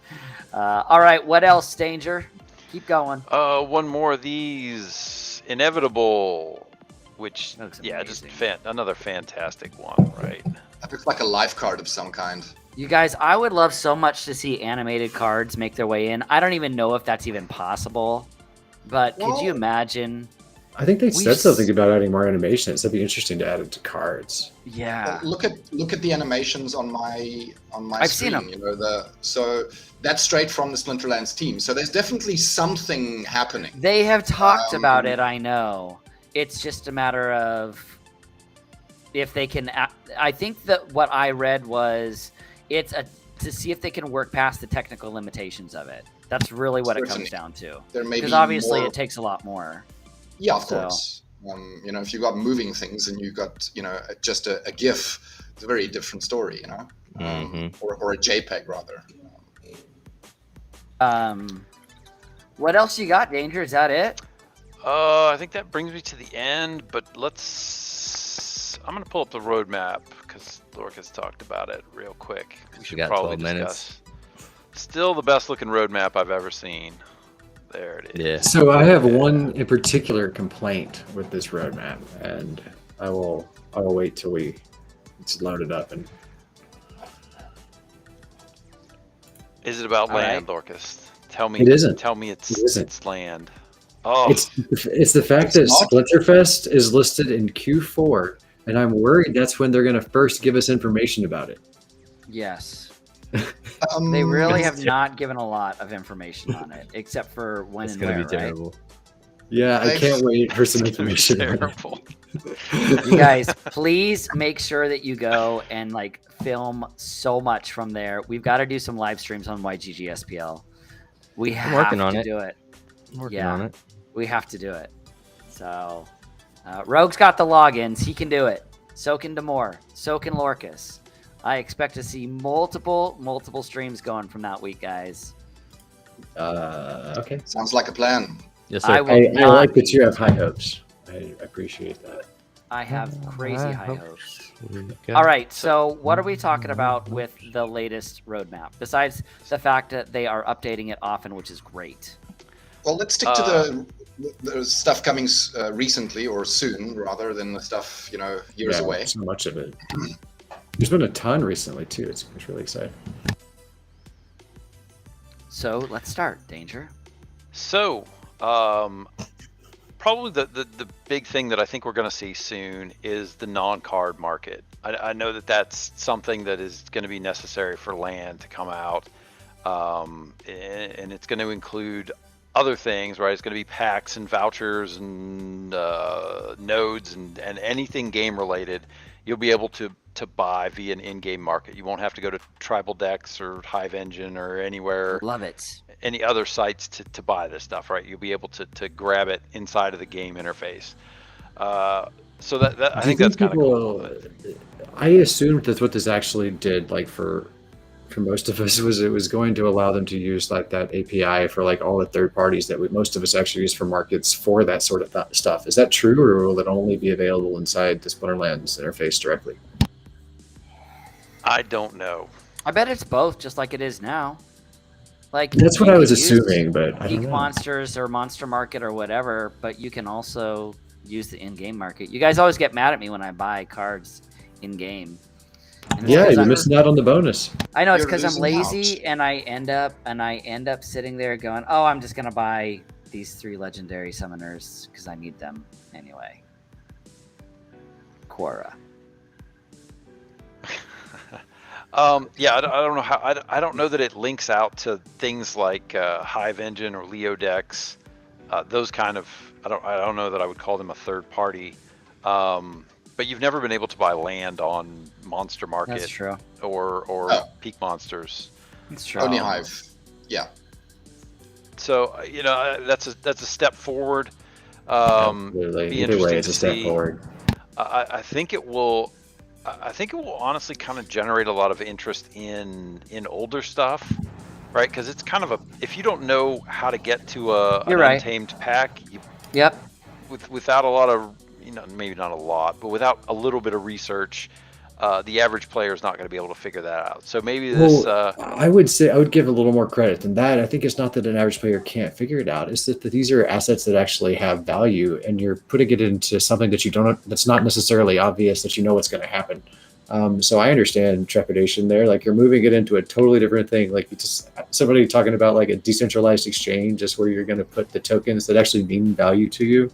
all right, what else, Danger? Keep going.
One more of these. Inevitable, which, just another fantastic one, right?
That looks like a life card of some kind.
You guys, I would love so much to see animated cards make their way in. I don't even know if that's even possible, but could you imagine?
I think they said something about adding more animations. That'd be interesting to add it to cards.
Yeah.
Look at the animations on my
I've
screen.
Seen them.
So that's straight from the Splinterlands team. So there's definitely something happening.
They have talked about it. I know. It's just a matter of if they can. I think that what I read was to see if they can work past the technical limitations of it. That's really what it comes down to. Because obviously it takes a lot more.
Yeah, of course. If you got moving things and you got, just a GIF, it's a very different story, or a JPEG rather.
What else you got, Danger? Is that it?
I think that brings me to the end, but I'm going to pull up the roadmap because Lorcas talked about it real quick. We should probably discuss. Minutes. Still the best looking roadmap I've ever seen. There it is.
Yeah. So I have one in particular complaint with this roadmap, and I will wait till it's loaded up. And
is it about land, Lorcas? Tell me.
It isn't.
Tell me it's land.
Oh, it's the fact that Splinterfest is listed in Q4, and I'm worried that's when they're going to first give us information about it.
Yes. They really have not given a lot of information on it, except for when and where,
right? Terrible.
Yeah, I can't wait for some information.
Terrible.
You guys, please make sure that you go and film so much from there. We've got to do some live streams on YGG SPL. We have to do it.
I'm working on it.
We have to do it. So, Rogue's got the logins. He can do it. So can Damour. So can Lorcas. I expect to see multiple streams going from that week, guys.
Okay.
Sounds like a plan.
Yes,
I
sir.
will
I
not
like that
be.
you have high hopes. I appreciate that.
I have crazy high hopes.
Okay.
All right, so what are we talking about with the latest roadmap? Besides the fact that they are updating it often, which is great.
Well, let's stick to the stuff coming recently or soon, rather than the stuff years
Yeah,
away.
so much of it. There's been a ton recently too. It's really exciting.
So let's start, Danger.
So, probably the big thing that I think we're going to see soon is the non-card market. I know that that's something that is going to be necessary for LAN to come out, and it's going to include other things, right? It's going to be packs and vouchers and nodes and anything game related. You'll be able to buy via an in-game market. You won't have to go to Tribal Dex or Hive Engine or anywhere.
Love it.
Any other sites to buy this stuff, right? You'll be able to grab it inside of the game interface. So that I think that's kind of cool.
I assumed that's what this actually did. Like for most of us, it was going to allow them to use like that API for like all the third parties that most of us actually use for markets for that sort of stuff. Is that true, or will it only be available inside the Splinterlands interface directly?
I don't know.
I bet it's both, just like it is now. Like
That's what
you
I was
can use
assuming, but I
Geek
don't know.
Monsters or Monster Market or whatever, but you can also use the in-game market. You guys always get mad at me when I buy cards in-game. And it's
Yeah,
'cause
you're
I'm-
missing out on the bonus.
I know it's
You're
because I'm
losing
lazy and I end up sitting there going, "Oh, I'm just gonna buy these 3 legendary summoners because I need them anyway." Quora.
Yeah, I don't know how. I don't know that it links out to things like Hive Engine or Leo Dex. Those kind of. I don't know that I would call them a third party. But you've never been able to buy land on Monster Market
That's true.
or
Oh.
Peak Monsters.
That's true.
Only Hive. Yeah.
So that's a step forward.
Absolutely.
Be
Either way,
interesting
it's a
to
step
see.
forward.
I think it will. I think it will honestly kind of generate a lot of interest in older stuff, right? Because it's kind of if you don't know how to get to an
You're right.
untamed pack,
Yep.
without a lot of maybe not a lot, but without a little bit of research, the average player is not going to be able to figure that out. So maybe this.
I would say I would give a little more credit than that. I think it's not that an average player can't figure it out. It's that these are assets that actually have value, and you're putting it into something that you don't. That's not necessarily obvious that you know what's going to happen. So I understand trepidation there. Like you're moving it into a totally different thing. Like you just somebody talking about like a decentralized exchange, just where you're going to put the tokens that actually mean value to you.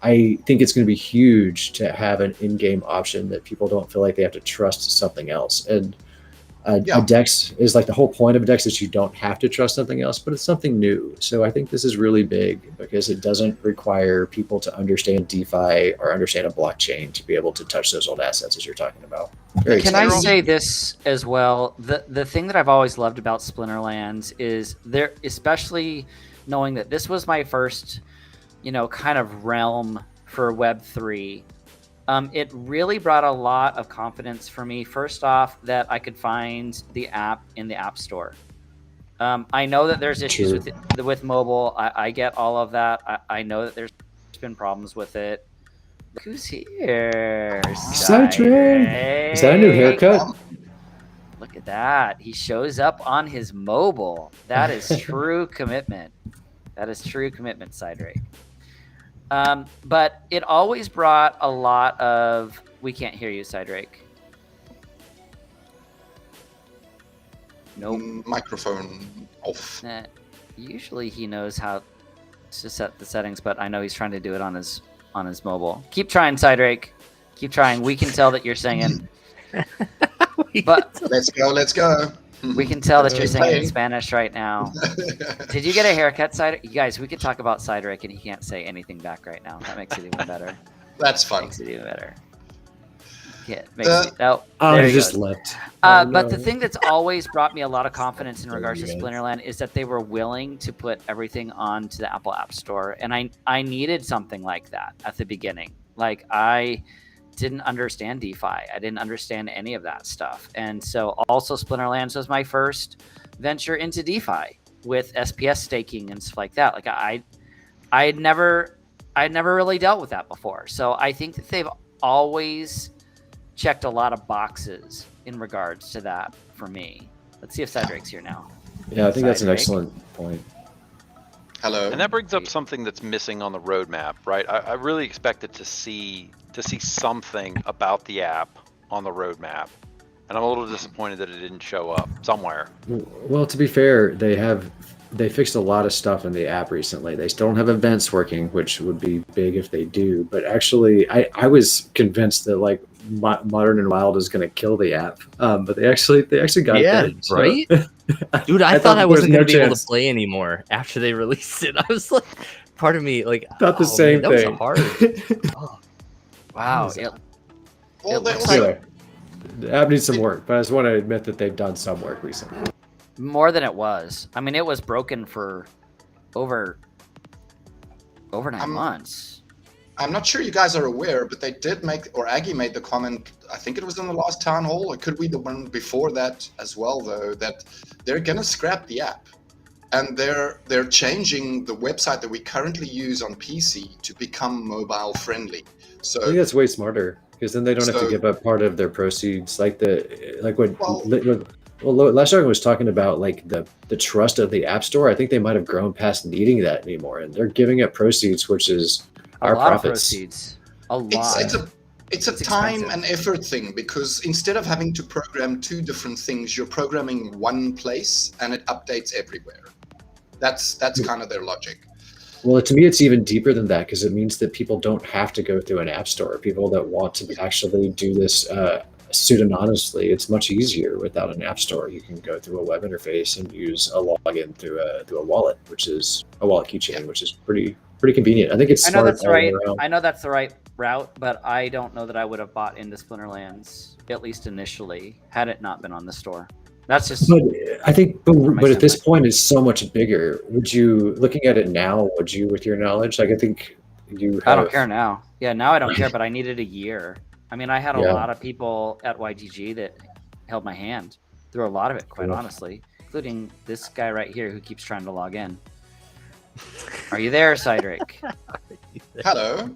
I think it's going to be huge to have an in-game option that people don't feel like they have to trust something else. And a DEX is like the whole point of a DEX is you don't have to trust something else, but it's something new. So I think this is really big because it doesn't require people to understand DeFi or understand a blockchain to be able to touch those old assets as you're talking about. Very
Can I
exciting.
say this as well? The thing that I've always loved about Splinterlands is there, especially knowing that this was my first, kind of realm for Web3. It really brought a lot of confidence for me. First off, that I could find the app in the App Store. I know that there's issues with mobile. I get all of that. I know that there's been problems with it. Look who's here?
Cydrake. Is that a new haircut?
Look at that. He shows up on his mobile. That is true commitment. That is true commitment, Cydrake. But it always brought a lot of... We can't hear you, Cydrake. Nope.
Microphone off.
Usually he knows how to set the settings, but I know he's trying to do it on his mobile. Keep trying, Cydrake. Keep trying. We can tell that you're singing. But
Let's go.
we can tell that you're
Keep
singing in
playing.
Spanish right now. Did you get a haircut, Cydrake? You guys, we could talk about Cydrake and he can't say anything back right now. That makes it even better.
That's fun.
Makes it even better. it makes me. No,
Oh,
there
he
he
just
goes.
left.
But the
no.
thing that's always brought me a lot of confidence in
There
regards to
you go.
Splinterland is that they were willing to put everything onto the Apple App Store, and I needed something like that at the beginning. Like I didn't understand DeFi, I didn't understand any of that stuff, and so also Splinterlands was my first venture into DeFi with SPS staking and stuff like that. Like I'd never really dealt with that before, so I think that they've always checked a lot of boxes in regards to that for me. Let's see if Cydrake's here now.
Yeah, I think that's an
Cydrake.
excellent point.
Hello.
And that brings up something that's missing on the roadmap, right? I really expected to see something about the app on the roadmap, and I'm a little disappointed that it didn't show up somewhere.
Well, to be fair, they fixed a lot of stuff in the app recently. They still don't have events working, which would be big if they do. But actually, I was convinced that like Modern and Wild is going to kill the app. But they actually got that. So-
right? Dude, I
I
thought
thought
I
there
wasn't
was
going
no
to be able
chance.
to play anymore after they released it. I was like, part of me, like,
Thought the
oh,
same
man, that
thing.
was hard. Oh,
Wow.
was that?
Well,
it
they
looks
also,
Anyway, the app needs some work, but I just want to admit that they've done some work recently.
More than it was. I mean, it was broken for over 9 months.
I'm not sure you guys are aware, but they did make, or Aggie made the comment, I think it was in the last town hall, or could be the one before that as well, though, that they're going to scrap the app. And they're changing the website that we currently use on PC to become mobile friendly.
I think
So
that's way smarter because then they don't have to
So-
give up part of their proceeds, like what
Well-
LastDragon was talking about, like the trust of the App Store. I think they might have grown past needing that anymore, and they're giving up proceeds, which is our
A lot of
profits.
proceeds. A lot.
it's a
It's
time
expensive.
and effort thing, because instead of having to program two different things, you're programming one place and it updates everywhere. That's kind of their logic.
Well, to me, it's even deeper than that because it means that people don't have to go through an app store. People that want to actually do this pseudonymously, it's much easier without an app store. You can go through a web interface and use a login through a wallet, which is a wallet keychain, which is pretty convenient. I think it's
I know
smart
that's
all
right.
around.
I know that's the right route, but I don't know that I would have bought into Splinterlands, at least initially, had it not been on the store. That's just
But I think, but at this
sentiment.
point, it's so much bigger. Would you, looking at it now, would you, with your knowledge, like I think you have,
I don't care now. Yeah, now I don't care, but I needed a year. I mean, I had a
Yeah.
lot of people at YGG that held my hand through a lot of it, quite
Yeah.
honestly, including this guy right here who keeps trying to log in. Are you there, Cydrake?
Hello.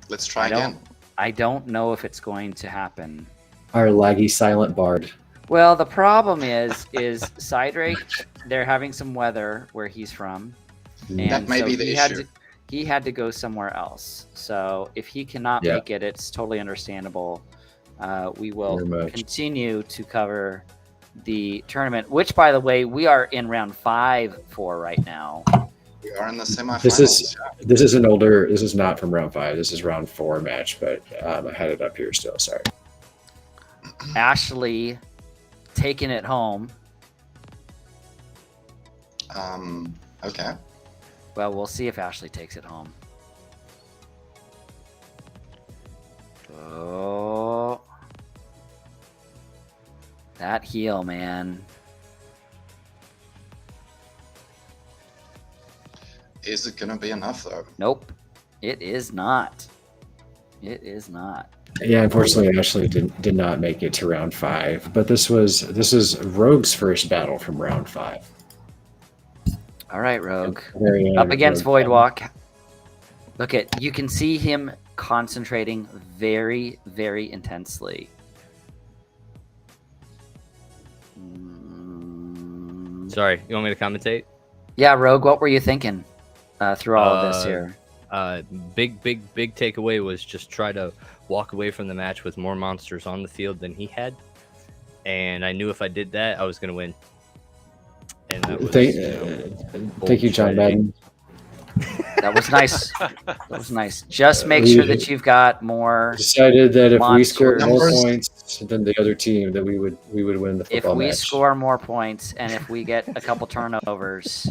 Let's try again.
I don't know if it's going to happen.
our laggy silent bard.
Well, the problem is Cydrake, they're having some weather where he's from. And
That may
so
be the issue.
he had to go somewhere else. So if he cannot
Yeah.
make it, it's totally understandable. We will
Very much.
continue to cover the tournament, which, by the way, we are in round 5 for right now.
We are in the semifinals.
This is not from round 5. This is round 4 match, but I had it up here still. Sorry.
Ashley taking it home.
Okay.
Well, we'll see if Ashley takes it home. Oh. That heel, man.
Is it going to be enough, though?
Nope. It is not. It is not.
Yeah, unfortunately, Ashley did not make it to round 5. But this is Rogue's first battle from round 5.
All right, Rogue.
Very,
Up against
Rogue.
Voidwalk. Look at, you can see him concentrating very, very intensely.
Sorry, you want me to commentate?
Yeah, Rogue, what were you thinking through all of this here?
Big takeaway was just try to walk away from the match with more monsters on the field than he had, and I knew if I did that, I was going to win. And that was,
Thank you, John Madden.
That was nice. That was nice. Just make sure that you've got more.
Decided that if we scored more
Numbers.
points than the other team, that we would win the
If
football
we
match.
score more points and if we get a couple turnovers,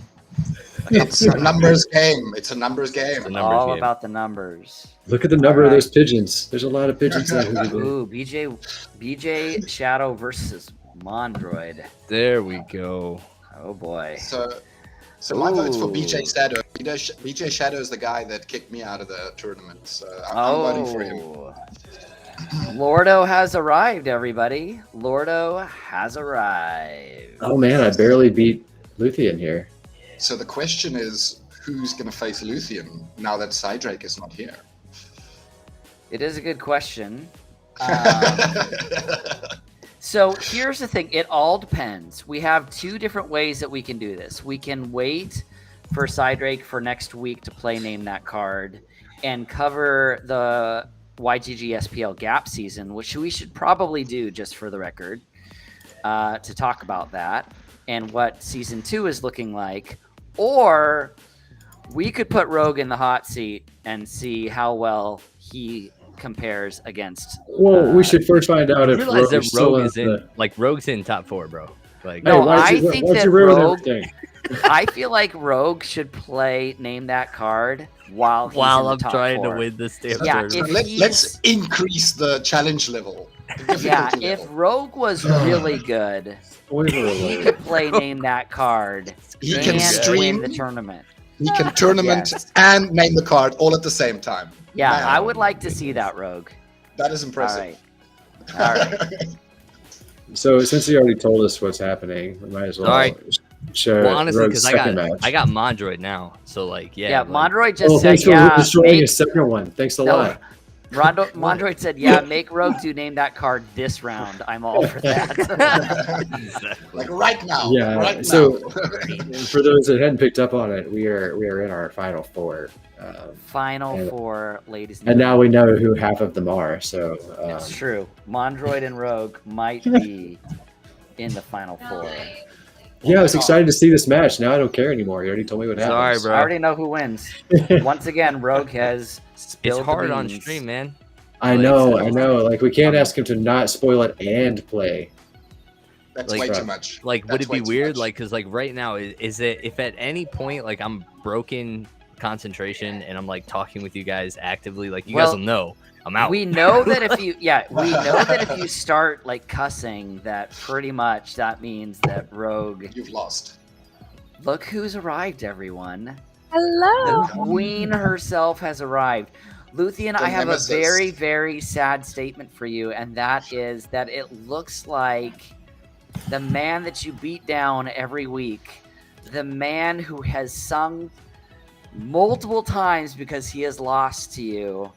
It's a numbers game. It's a numbers game.
It's a numbers
All
game.
about the numbers.
Look at the number of
Alright.
those pigeons. There's a lot of pigeons there.
Ooh, BJ Shadow versus Mondroid.
There we go.
Oh boy.
So my vote's for
Ooh.
BJ Shadow. BJ Shadow is the guy that kicked me out of the tournament. So I'm voting for him.
Lordo has arrived, everybody. Lordo has arrived.
Oh man, I barely beat Luthien here.
So the question is, who's going to face Luthien now that Cydrake is not here?
It is a good question. So here's the thing. It all depends. We have two different ways that we can do this. We can wait for Cydrake for next week to play Name That Card and cover the YGG SPL gap season, which we should probably do just for the record, to talk about that and what season 2 is looking like. Or we could put Rogue in the hot seat and see how well he compares against.
Well, we should first find out
I
if
realize that
Rogue's still
Rogue
in
is in, like, Rogue's in top 4, bro. Like,
No,
why'd
I
you-
think
why'd
that
you ruin
Rogue-
everything?
I feel like Rogue should play Name That Card while he's in
while
the
I'm
top
trying
4.
to win this damn
Yeah,
tournament.
if
Let's increase the challenge level. The
Yeah,
difficulty
if
level.
Rogue was really good,
Spoiler
he
alert.
could play Name That Card
He
and
can
win
stream,
the tournament.
he can tournament
Yes.
and name the card all at the same time.
Yeah,
Man,
I would like to see that, Rogue.
That is
All
impressive.
right. All right.
So since you already told us what's happening, we might as well
All right.
share
Well, honestly,
Rogue's
because
second match.
I got Mondroid now, so like, yeah.
Yeah,
like,
Mondroid just
Oh,
said,
thanks for
yeah.
destroying
Make,
his second one. Thanks a
No.
lot.
Mondroid said, yeah, make Rogue do Name That Card this round. I'm all for that.
Like right now.
Yeah,
Right
so-
now.
For those that hadn't picked up on it, we are in our final four,
Final
And-
4, ladies and
and now
gentlemen.
we know who half of them are. So
It's true. Mondroid and Rogue might be in the Final 4.
yeah, I was excited to see this match. Now I don't care anymore. You already told me what happened.
Sorry,
I
bro.
already know who wins. Once again, Rogue has
It's
spilled the
hard on
beans.
stream, man.
I know. Like we can't ask him to not spoil it and play.
That's
Like-
way too much.
Like, would
That's
it be
way too
weird?
much.
Like, because like right now, is it if at any point like I'm broken concentration and I'm like talking with you guys actively, like you guys
Well,
will know I'm out.
We know that if you, we know that if you start like cussing, that pretty much that means that Rogue.
You've lost.
Look who's arrived, everyone.
Hello.
The queen herself has arrived. Luthien,
The
I have a
nemesis.
very, very sad statement for you, and that is that it looks like the man that you beat down every week, the man who has sung multiple times because he has lost to you,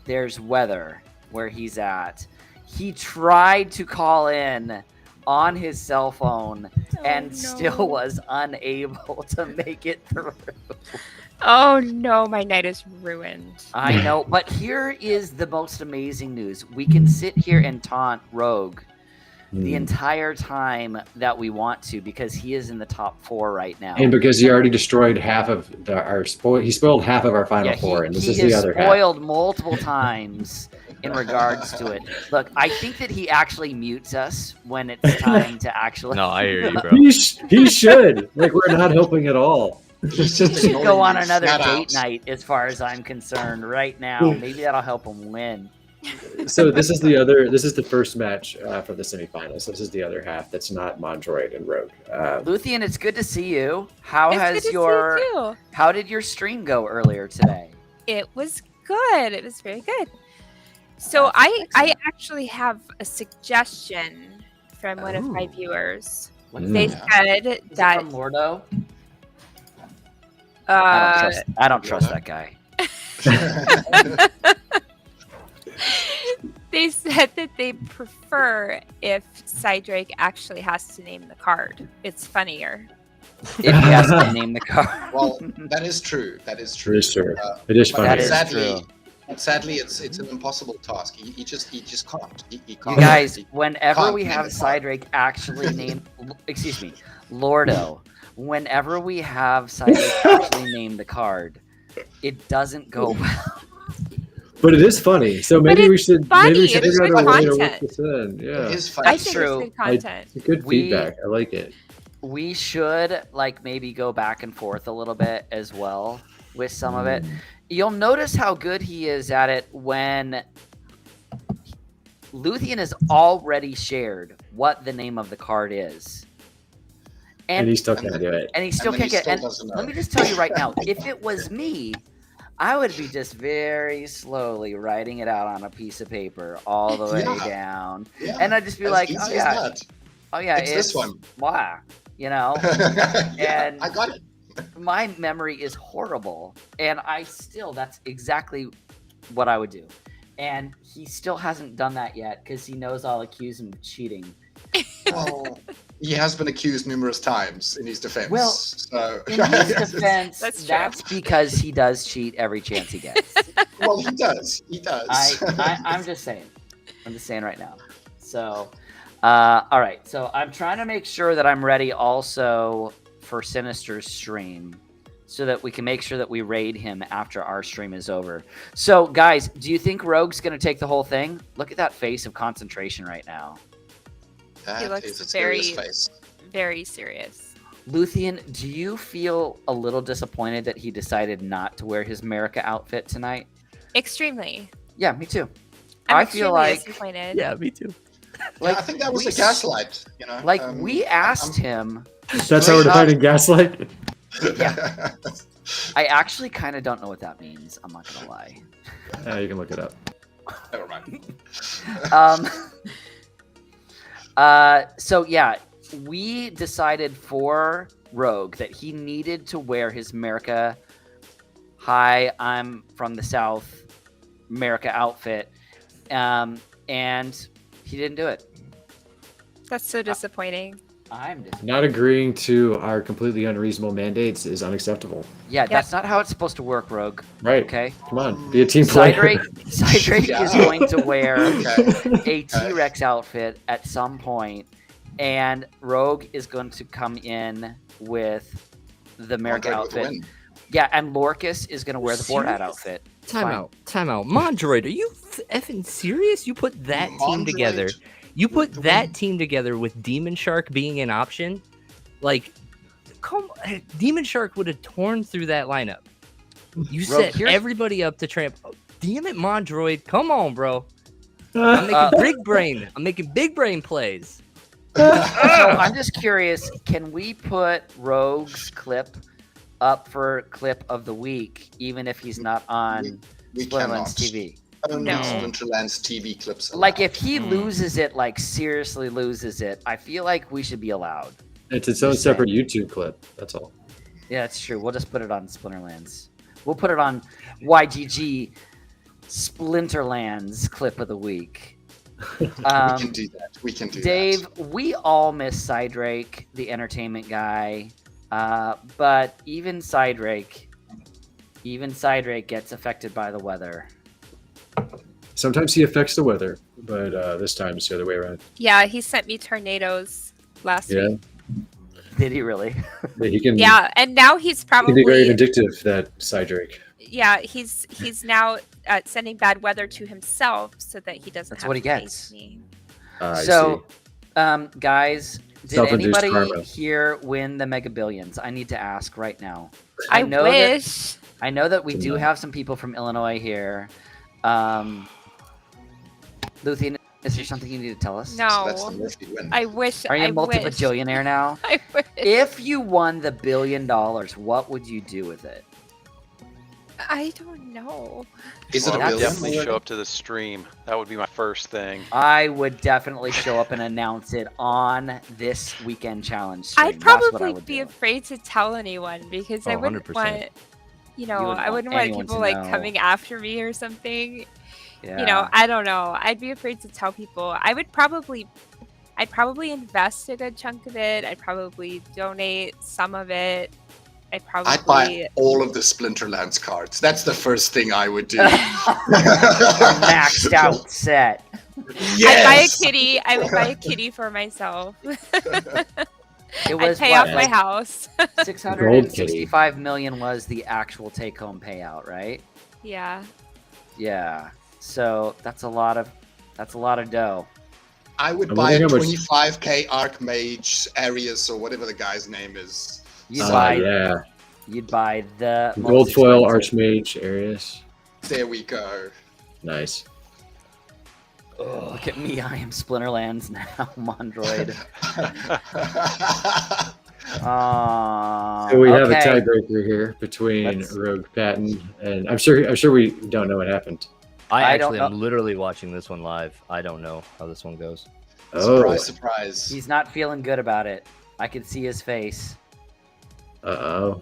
there's weather where he's at. He tried to call in on his cell phone and still was unable to make it through.
Oh no, my night is ruined.
I know, but here is the most amazing news. We can sit here and taunt Rogue the entire time that we want to because he is in the top 4 right now.
And because he already destroyed half of he spoiled half of our final
Yeah,
four, and this
he
is the
has
other half.
spoiled multiple times in regards to it. Look, I think that he actually mutes us when it's time to actually.
No, I hear you, bro.
He should. Like we're not helping at all.
He's just
He should
ignoring
go on
you
another
flat
date
out.
night, as far as I'm concerned. Right now, maybe that'll help him win.
So this is the first match for the semifinals. This is the other half that's not Mondroid and Rogue.
Luthien, it's good to see you. How
It's good
has
to see
your
you too.
how did your stream go earlier today?
It was good. It was very good. So I actually have a suggestion from one of my
Ooh.
viewers.
What's
They
that?
said
Is it
that
from Lordo?
uh,
I don't trust that guy.
they said that they prefer if Cydrake actually has to name the card. It's funnier.
If he has to name the card.
Well, that is true. That is
It
true.
is true.
Uh,
It is
but
funny.
That is
sadly,
true.
sadly, it's an impossible task. He just can't. He
You
can't.
guys,
He-
whenever
can't
we
name
have
the card.
Cydrake actually name, excuse me, Lordo, whenever we have Cydrake actually name the card, it doesn't go well.
But it is funny. So maybe we should
funny.
figure
It's
out a
good
way to work
content.
this in. Yeah.
It is
I
funny.
think
true.
it's good content.
It's good
We-
feedback. I like it.
we should like maybe go back and forth a little bit as well with some of it. You'll notice how good he is at it when Luthien has already shared what the name of the card is.
And he still can't do it.
And he still can't get it. And let me just tell you right now, if it was me, I would be just very slowly writing it out on a piece of paper all the way down. Yeah. And I'd just be like, oh yeah, it's this one. Wow. You know? And
I got it.
My memory is horrible. And that's exactly what I would do. And he still hasn't done that yet because he knows I'll accuse him of cheating.
Well, he has been accused numerous times in his defense.
Well,
so.
In his defense, that's because he does cheat every chance he gets.
Well, he does. He does.
I'm just saying. I'm just saying right now. So, all right. So I'm trying to make sure that I'm ready also for Sinister's stream, so that we can make sure that we raid him after our stream is over. So, guys, do you think Rogue's going to take the whole thing? Look at that face of concentration right now.
He looks very, very serious.
Luthien, do you feel a little disappointed that he decided not to wear his America outfit tonight?
Extremely.
Yeah, me too.
I feel like disappointed.
Yeah, me too.
Like, I think that was a gaslight. You know,
like we asked him.
That's how we're defining gaslight.
Yeah. I actually kind of don't know what that means. I'm not gonna lie.
You can look it up.
Never mind.
So yeah, we decided for Rogue that he needed to wear his America "Hi, I'm from the South" America outfit, and he didn't do it.
That's so disappointing.
I'm disappointed.
Not agreeing to our completely unreasonable mandates is unacceptable.
Yeah, that's not how it's supposed to work, Rogue.
Right.
Okay.
Come on, be a team player.
Cydrake is going to wear a T-Rex outfit at some point, and Rogue is going to come in with the America outfit. Yeah, and Lorcus is going to wear the Borat outfit.
Time out. Mondroid, are you effing serious? You put that team together. You put that team together with Demon Shark being an option. Like, Demon Shark would have torn through that lineup. You set everybody up to tramp. Oh, damn it, Mondroid. Come on, bro. I'm making big brain. I'm making big brain plays.
So I'm just curious, can we put Rogue's clip up for clip of the week, even if he's not on Splinterlands TV?
Only Splinterlands TV clips.
Like, if he loses it, like seriously loses it, I feel like we should be allowed.
It's its own separate YouTube clip. That's all.
Yeah, that's true. We'll just put it on Splinterlands. We'll put it on YGG Splinterlands clip of the week.
We can do that. We can do
Dave,
that.
we all miss Cydrake, the entertainment guy. But even Cydrake gets affected by the weather.
Sometimes he affects the weather, but this time it's the other way around.
Yeah, he sent me tornadoes last week.
Did he really?
Yeah, he can.
Yeah, and now he's probably
He can be very vindictive, that Cydrake.
Yeah, he's now sending bad weather to himself so that he doesn't.
That's
have
what he
to face
gets.
me.
So, guys, did
Self-induced
anybody
karma.
here win the Mega Billions? I need to ask right now.
I wish.
I know that we do have some people from Illinois here. Luthien, is there something you need to tell us?
No.
So that's the Murphy win.
I wish.
Are you a
I
multi-bajillionaire now?
I wish.
If you won the $1 billion, what would you do with it?
I don't know.
Is it a
I'd
billion?
definitely show up to the stream. That would be my first thing.
I would definitely show up and announce it on this weekend challenge stream.
I'd
That's what I
probably
would
be
do.
afraid to tell anyone because I wouldn't
100%.
want, I wouldn't
anyone
want people
to
like
know.
coming after me or something.
Yeah.
I don't know. I'd be afraid to tell people. I'd probably invest a good chunk of it. I'd probably donate some of it. I'd
buy all of the Splinterlands cards. That's the first thing I would do.
Maxed out set.
Yes!
I'd buy a kitty. I would buy a kitty for myself.
It was
I'd pay off my house.
$665 million was the actual take-home payout, right?
Yeah.
Yeah. So that's a lot of dough.
I would
I
buy a
wonder how much-
25k Archmage Arius or whatever the guy's name is.
You'd buy,
yeah.
you'd buy the most
Gold foil
expensive.
Archmage Arius.
There we go.
Nice.
Look at me, I am Splinterlands now, Mondroid.
So we have a
okay.
tiebreaker here between
Let's-
Rogue Patton and I'm sure we don't know what happened.
I don't
am
know.
literally watching this one live. I don't know how this one goes.
Oh,
Surprise, surprise.
He's not feeling good about it. I can see his face.
uh-oh.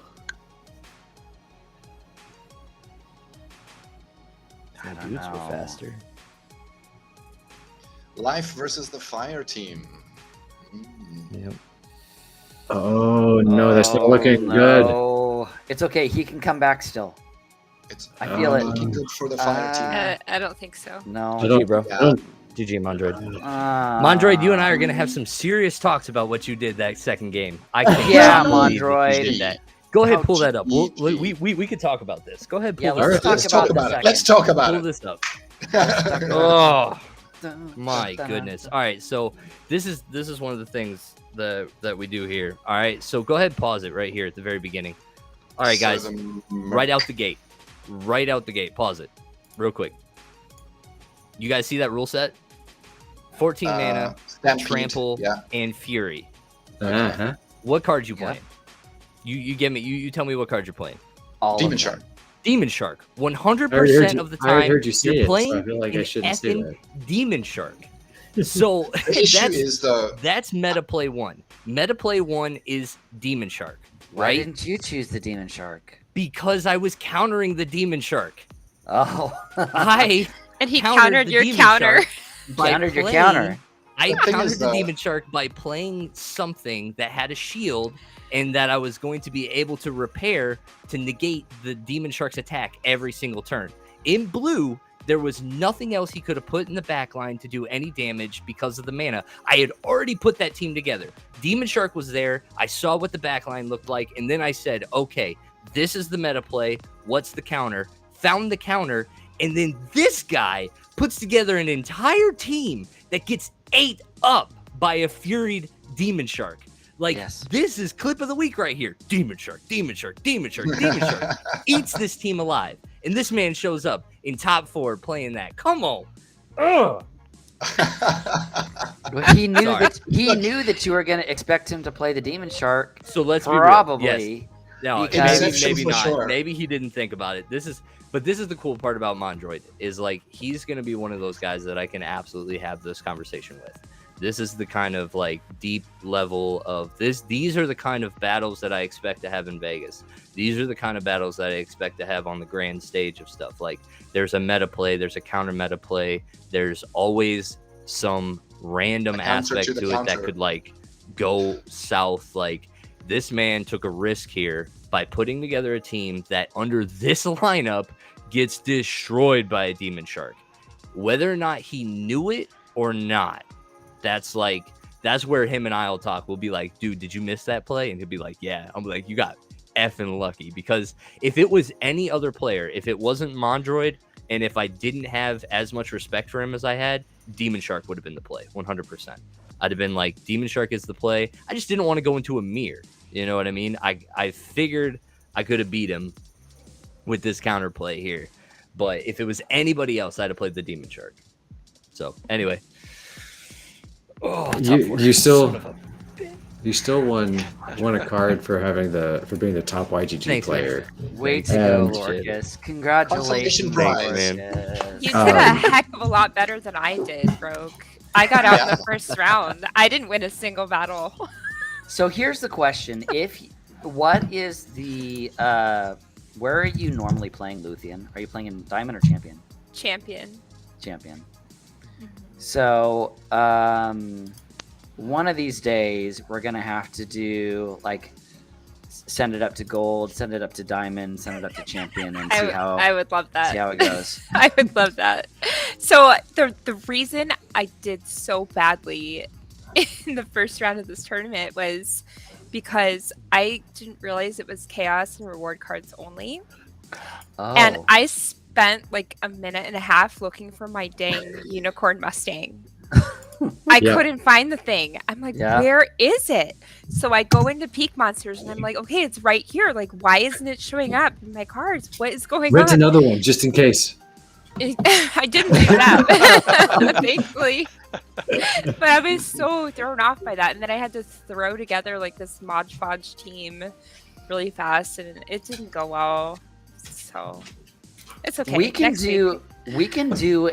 I don't
Dudes were
know.
faster.
Life versus the fire team. Mm.
Yep.
Oh no, that's not looking good.
No. It's okay. He can come back still.
It's
I feel it.
looking good for the fire team.
I don't think so.
No.
I don't-
GG, bro.
Yeah.
I don't-
GG, Mondroid.
Uh,
Mondroid, you and I are gonna have some serious talks about what you did that second game. I can't
Yeah,
believe that
Mondroid.
you did that. Go ahead,
How
pull that up. We'll,
GG.
we could talk about this. Go ahead, pull
Yeah,
this
let's
up.
talk
Let's talk
about
about
the
it. Let's talk
Pull
about it.
this up.
Oh.
Oh
Dun,
my
dun,
goodness!
dun.
All right, so this is one of the things that we do here. All right, so go ahead, pause it right here at the very beginning. All right, guys, right out the gate, pause it, real quick. You guys see that rule set? 14 mana,
Stampede,
trample,
Yeah.
and fury.
Uh-huh.
What cards you
Yeah.
playing? You give me. You tell me what cards you're playing.
All of
Demon
them.
Shark.
Demon Shark.
I already
100% of the
I already
time
heard you say
you're
it,
playing
so I feel like I
an
shouldn't say
effing
that.
Demon Shark. So
The issue
that's
is though.
that's meta play one. Meta play one is Demon Shark,
Why
right?
didn't you choose the Demon Shark?
Because I was countering the Demon Shark.
Oh.
I
And he
countered
countered
the
your
Demon
counter.
Shark by
Countered your
playing-
counter.
I
The thing
countered
is,
the
though-
Demon Shark by playing something that had a shield and that I was going to be able to repair to negate the Demon Shark's attack every single turn. In blue, there was nothing else he could have put in the back line to do any damage because of the mana. I had already put that team together. Demon Shark was there. I saw what the back line looked like, and then I said, okay, this is the meta play. What's the counter? Found the counter, and then this guy puts together an entire team that gets ate up by a furied Demon Shark. Like,
Yes.
this is clip of the week right here. Demon Shark, Demon Shark, Demon Shark, Demon Shark eats this team alive. And this man shows up in top 4 playing that. Come on. Ugh.
But he knew
Sorry.
that you were gonna expect him to play the Demon Shark.
So let's be real.
Probably.
Yes. No,
Because-
maybe
for
not.
sure.
Maybe he didn't think about it. This is the cool part about Mondroid is like he's gonna be one of those guys that I can absolutely have this conversation with. This is the kind of like deep level of this. These are the kind of battles that I expect to have in Vegas. These are the kind of battles that I expect to have on the grand stage of stuff. Like there's a meta play, there's a counter meta play, there's always some random
A counter
aspect
to the
to it that
counter.
could like go south. Like this man took a risk here by putting together a team that under this lineup gets destroyed by a Demon Shark. Whether or not he knew it or not, that's where him and I'll talk. We'll be like, dude, did you miss that play? And he'll be like, yeah. I'm like, you got effing lucky. Because if it was any other player, if it wasn't Mondroid, and if I didn't have as much respect for him as I had, Demon Shark would have been the play, 100%. I'd have been like, Demon Shark is the play. I just didn't want to go into a mirror. You know what I mean? I figured I could have beat him with this counterplay here. But if it was anybody else, I'd have played the Demon Shark. So, anyway. Oh,
You still won a card for being the top YGG
Thanks, man.
player.
Way to go,
And-
Lorcus. Congratulations,
Consolation
prize.
Lorcus.
You
Um,
did a heck of a lot better than I did, Rogue. I got out in the first round. I didn't win a single battle.
So here's the question: what is the where are you normally playing Luthien? Are you playing in Diamond or Champion?
Champion.
Champion. So one of these days we're gonna have to do like send it up to gold, send it up to diamond, send it up to champion, and see
I would love that.
see how it goes.
I would love that. So the reason I did so badly in the first round of this tournament was because I didn't realize it was chaos and reward cards only.
Oh,
And I spent like a minute and a half looking for my dang unicorn Mustang. I
Yeah.
couldn't find the thing. I'm like,
Yeah.
where is it? So I go into Peak Monsters and I'm like, okay, it's right here. Like, why isn't it showing up in my cards? What is going
Rent
on?
another one just in case.
I didn't do that, thankfully. But I was so thrown off by that. And then I had to throw together like this Mod Podge team really fast, and it didn't go well. So it's okay.
We can
Next week.
we can do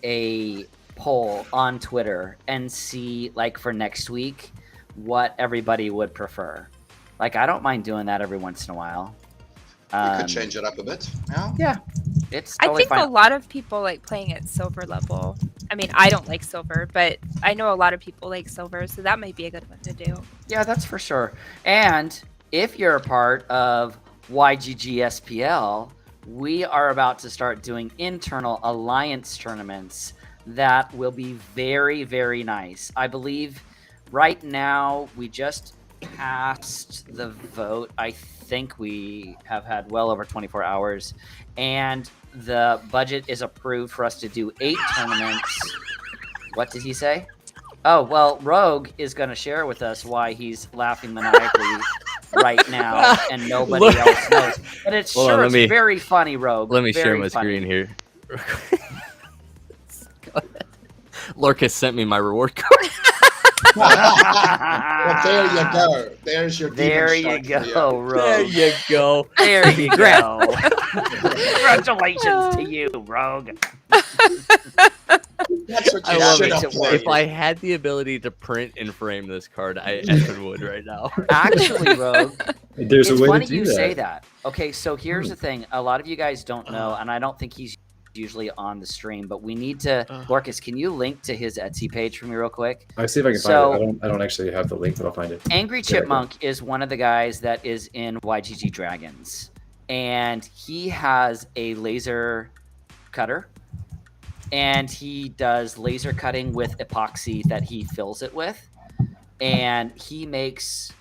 a poll on Twitter and see, like, for next week what everybody would prefer. Like, I don't mind doing that every once in a while.
We could change it up a bit. Yeah.
Yeah, it's
I
totally
think
fine.
a lot of people like playing at silver level. I mean, I don't like silver, but I know a lot of people like silver, so that might be a good one to do.
Yeah, that's for sure. And if you're a part of YGG SPL, we are about to start doing internal alliance tournaments that will be very, very nice. I believe right now we just passed the vote. I think we have had well over 24 hours, and the budget is approved for us to do 8 tournaments. What did he say? Oh, well, Rogue is going to share with us why he's laughing maniacally right now, and nobody else knows. But it's
Hold on,
it's very funny, Rogue.
Let me
Very
share my
funny.
screen here. Go ahead. Lorcas sent me my reward card.
Well, there you go. There's your demon
There you
shark for
go, Rogue.
There you go.
There you go. Congratulations to you, Rogue.
That's what
I
you
love
should
it.
have played.
If I had the ability to print and frame this card, I effing would right now.
Actually, Rogue,
There's
it's
a way
funny
to do
you
that.
say that. Okay, so here's the thing. A lot of you guys don't know, and I don't think he's usually on the stream, but we need to. Lorcas, can you link to his Etsy page for me real quick?
I'll see if I can
So-
find it. I don't actually have the link, but I'll find it.
Angry
Yeah, I
Chipmunk is one of the guys that is in YGG Dragons, and he has a laser cutter, and he does laser cutting with epoxy that he fills it with, and he makes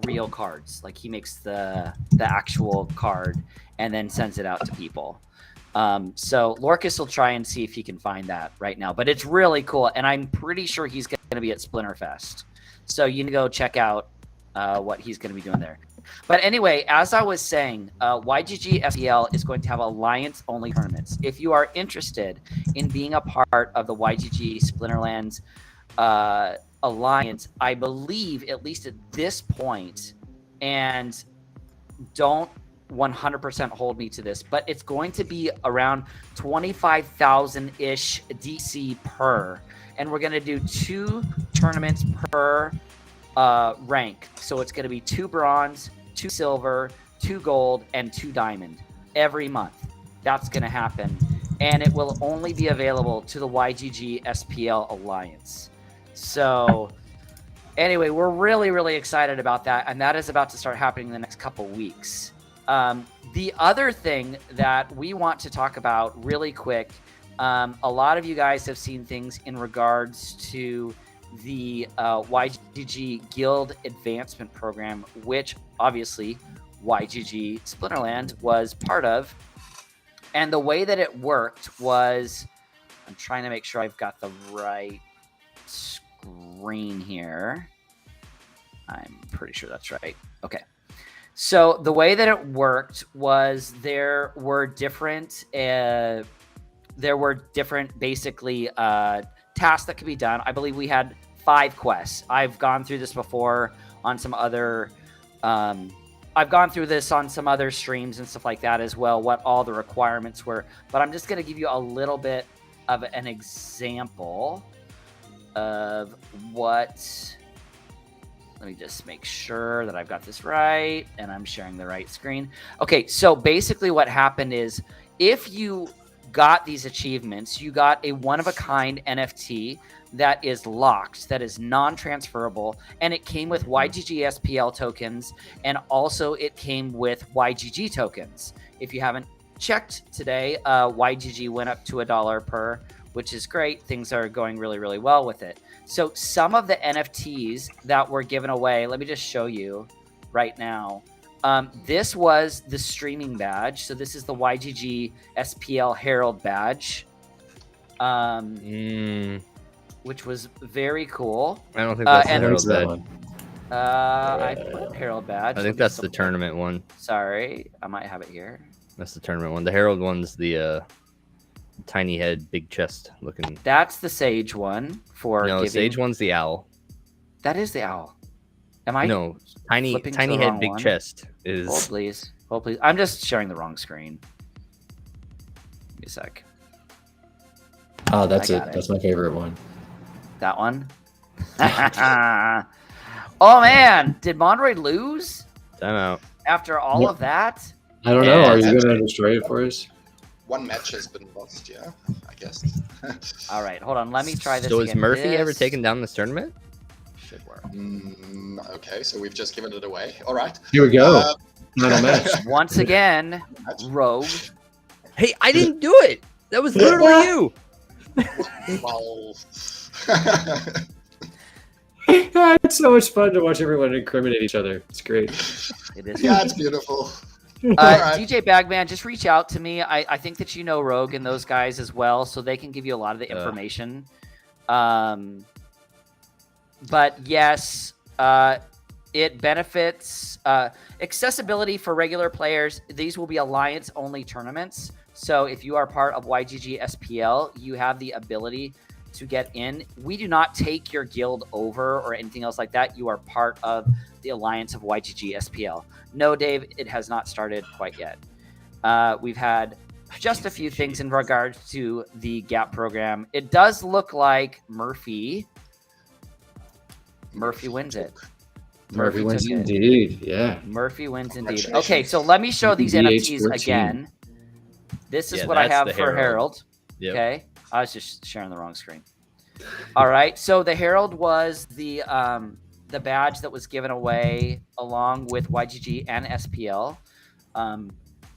real cards. Like, he makes the actual card and then sends it out to people. So Lorcas will try and see if he can find that right now, but it's really cool, and I'm pretty sure he's going to be at Splinterfest. So you can go check out what he's going to be doing there. But anyway, as I was saying, YGG SPL is going to have alliance-only tournaments. If you are interested in being a part of the YGG Splinterlands alliance, I believe, at least at this point, and don't 100% hold me to this, but it's going to be around 25,000-ish DC per, and we're going to do 2 tournaments per rank. So it's going to be 2 bronze, 2 silver, 2 gold, and 2 diamond every month. That's going to happen, and it will only be available to the YGG SPL Alliance. So anyway, we're really, really excited about that, and that is about to start happening in the next couple weeks. The other thing that we want to talk about really quick, a lot of you guys have seen things in regards to the YGG Guild Advancement Program, which obviously YGG Splinterland was part of. And the way that it worked was, I'm trying to make sure I've got the right screen here. I'm pretty sure that's right. Okay. So the way that it worked was there were different basically tasks that could be done. I believe we had 5 quests. I've gone through this before on some other streams and stuff like that as well, what all the requirements were. But I'm just going to give you a little bit of an example of what... Let me just make sure that I've got this right and I'm sharing the right screen. Okay, so basically what happened is if you got these achievements, you got a one-of-a-kind NFT that is locked, that is non-transferable, and it came with YGG SPL tokens, and also it came with YGG tokens. If you haven't checked today, YGG went up to $1 per, which is great. Things are going really, really well with it. So some of the NFTs that were given away, let me just show you right now. This was the streaming badge. So this is the YGG SPL Herald badge. which was very cool.
I don't think that's the
and-
Herald
that
badge.
one.
I put Herald badge.
I
Let
think
me
that's
just
the
double check.
tournament one.
Sorry, I might have it here.
That's the tournament one. The Herald one's the tiny head, big chest looking.
That's the Sage one for
No,
giving.
Sage one's the owl.
That is the owl. Am I?
No, tiny
flipping to
tiny
the
head,
wrong
big
one?
chest
Hold
is.
please. Hold please. I'm just sharing the wrong screen. Give me a sec.
Oh, that's
I
it.
got it.
That's my favorite one.
That one. Oh man, did Mondroid lose
Time out.
after all
Yeah.
of that?
I don't know.
Yeah,
Are you
that's
going to
it.
destroy it for us?
One match has been lost, yeah, I guess.
All right, hold on. Let me try this.
So is
again.
Murphy ever
This
taken down this tournament?
Should work.
Okay, so we've just given it away. All right.
Here we go.
Uh,
Final match.
Once again,
match.
Rogue.
Hey, I didn't do it. That was literally you.
Well,
It's so much fun to watch everyone incriminate each other. It's great.
It is.
yeah, it's beautiful. All right.
DJ Bagman, just reach out to me. I think that you know Rogue and those guys as well, so they can give you a lot of the information. But yes, it benefits accessibility for regular players. These will be alliance-only tournaments. So if you are part of YGG SPL, you have the ability to get in. We do not take your guild over or anything else like that. You are part of the alliance of YGG SPL. No, Dave, it has not started quite yet. We've had just a few things in regards to the GAP program. It does look like Murphy wins it.
Murphy wins
took it.
indeed. Yeah.
Murphy wins indeed.
Congratulations.
Okay, so let me show these
DH
NFTs
14.
again. This is
Yeah,
what I
that's
have
the
for
Herald.
Herald.
Yep.
Okay, I was just sharing the wrong screen. All right, so the Herald was the badge that was given away along with YGG and SPL.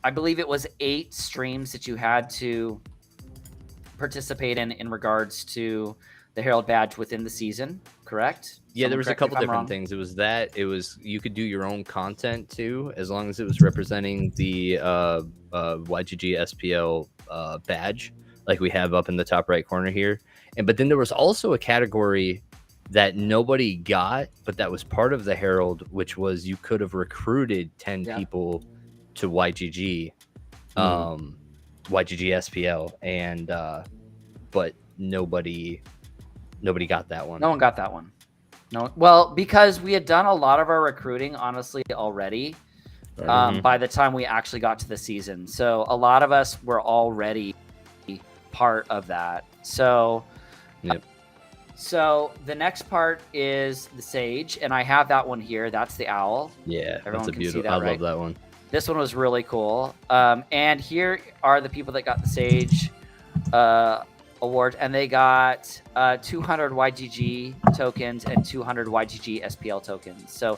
I believe it was 8 streams that you had to participate in regards to the Herald badge within the season, correct?
Yeah,
Someone
there was a
correct me if
couple
I'm
different
wrong.
things. It was that. It was you could do your own content too, as long as it was representing the YGG SPL badge, like we have up in the top right corner here. But then there was also a category that nobody got, but that was part of the Herald, which was you could have recruited 10 people to YGG, YGG SPL, and but nobody got that one.
No one got that one. No, well, because we had done a lot of our recruiting, honestly, already. By the time we actually got to the season, so a lot of us were already part of that. So,
Yep.
So the next part is the Sage, and I have that one here. That's the owl.
Yeah,
Everyone
that's a
can see
beautiful.
that,
I
right?
love that one.
This one was really cool. And here are the people that got the Sage award, and they got 200 YGG tokens and 200 YGG SPL tokens. So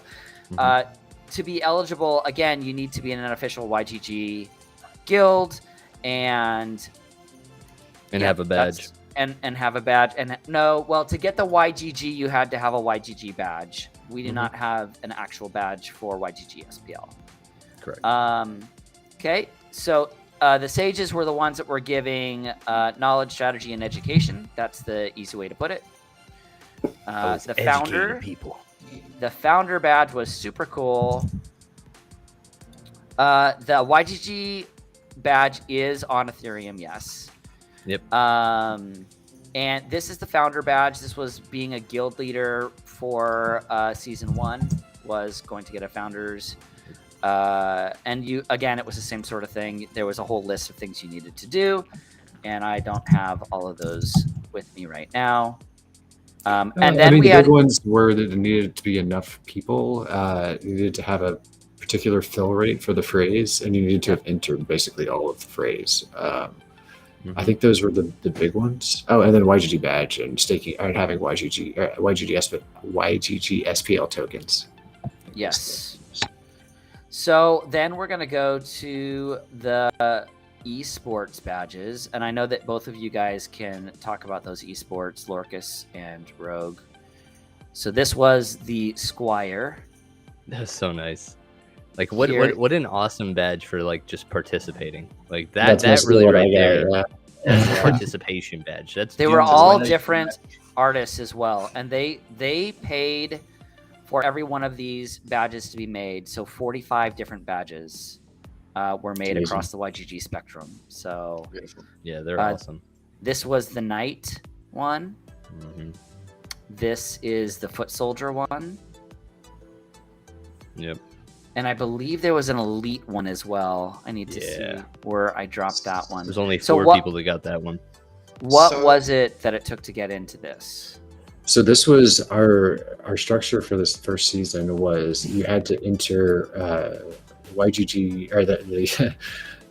to be eligible, again, you need to be in an official YGG guild and
have a badge.
And have a badge. And no, well, to get the YGG, you had to have a YGG badge. We do not have an actual badge for YGG SPL.
Correct.
Okay, so the Sages were the ones that were giving knowledge, strategy, and education. That's the easy way to put it. The founder, the founder badge was super cool. The YGG badge is on Ethereum, yes.
Yep.
And this is the founder badge. This was being a guild leader for season 1, was going to get a founder's. And you, again, it was the same sort of thing. There was a whole list of things you needed to do, and I don't have all of those with me right now. And then we
the
had
big ones were that it needed to be enough people. You needed to have a particular fill rate for the phrase, and you needed to have entered basically all of the phrase. I think those were the big ones. Oh, and then YGG badge and staking, and having YGG SPL tokens.
yes. So then we're going to go to the esports badges. And I know that both of you guys can talk about those esports, Lorcus and Rogue. So this was the Squire.
That's so nice. Like what
Here-
an awesome badge for like just participating. Like
That's
that
mostly
really
what I
right
got,
there.
yeah.
That's the participation badge. That's
They were
Doom's
all
badge.
different artists as well, and they paid for every one of these badges to be made. So 45 different badges were made
Amazing.
across the YGG spectrum. So
Beautiful.
Yeah, they're
Uh,
awesome.
this was the Knight one.
Hmm.
This is the Foot Soldier one.
Yep.
And I believe there was an Elite one as well. I need to
Yeah.
see where I dropped that one.
There's only
So
4
what-
people that got that one.
What
So-
was it that it took to get into this?
So this was our structure for this first season was you had to enter YGG or the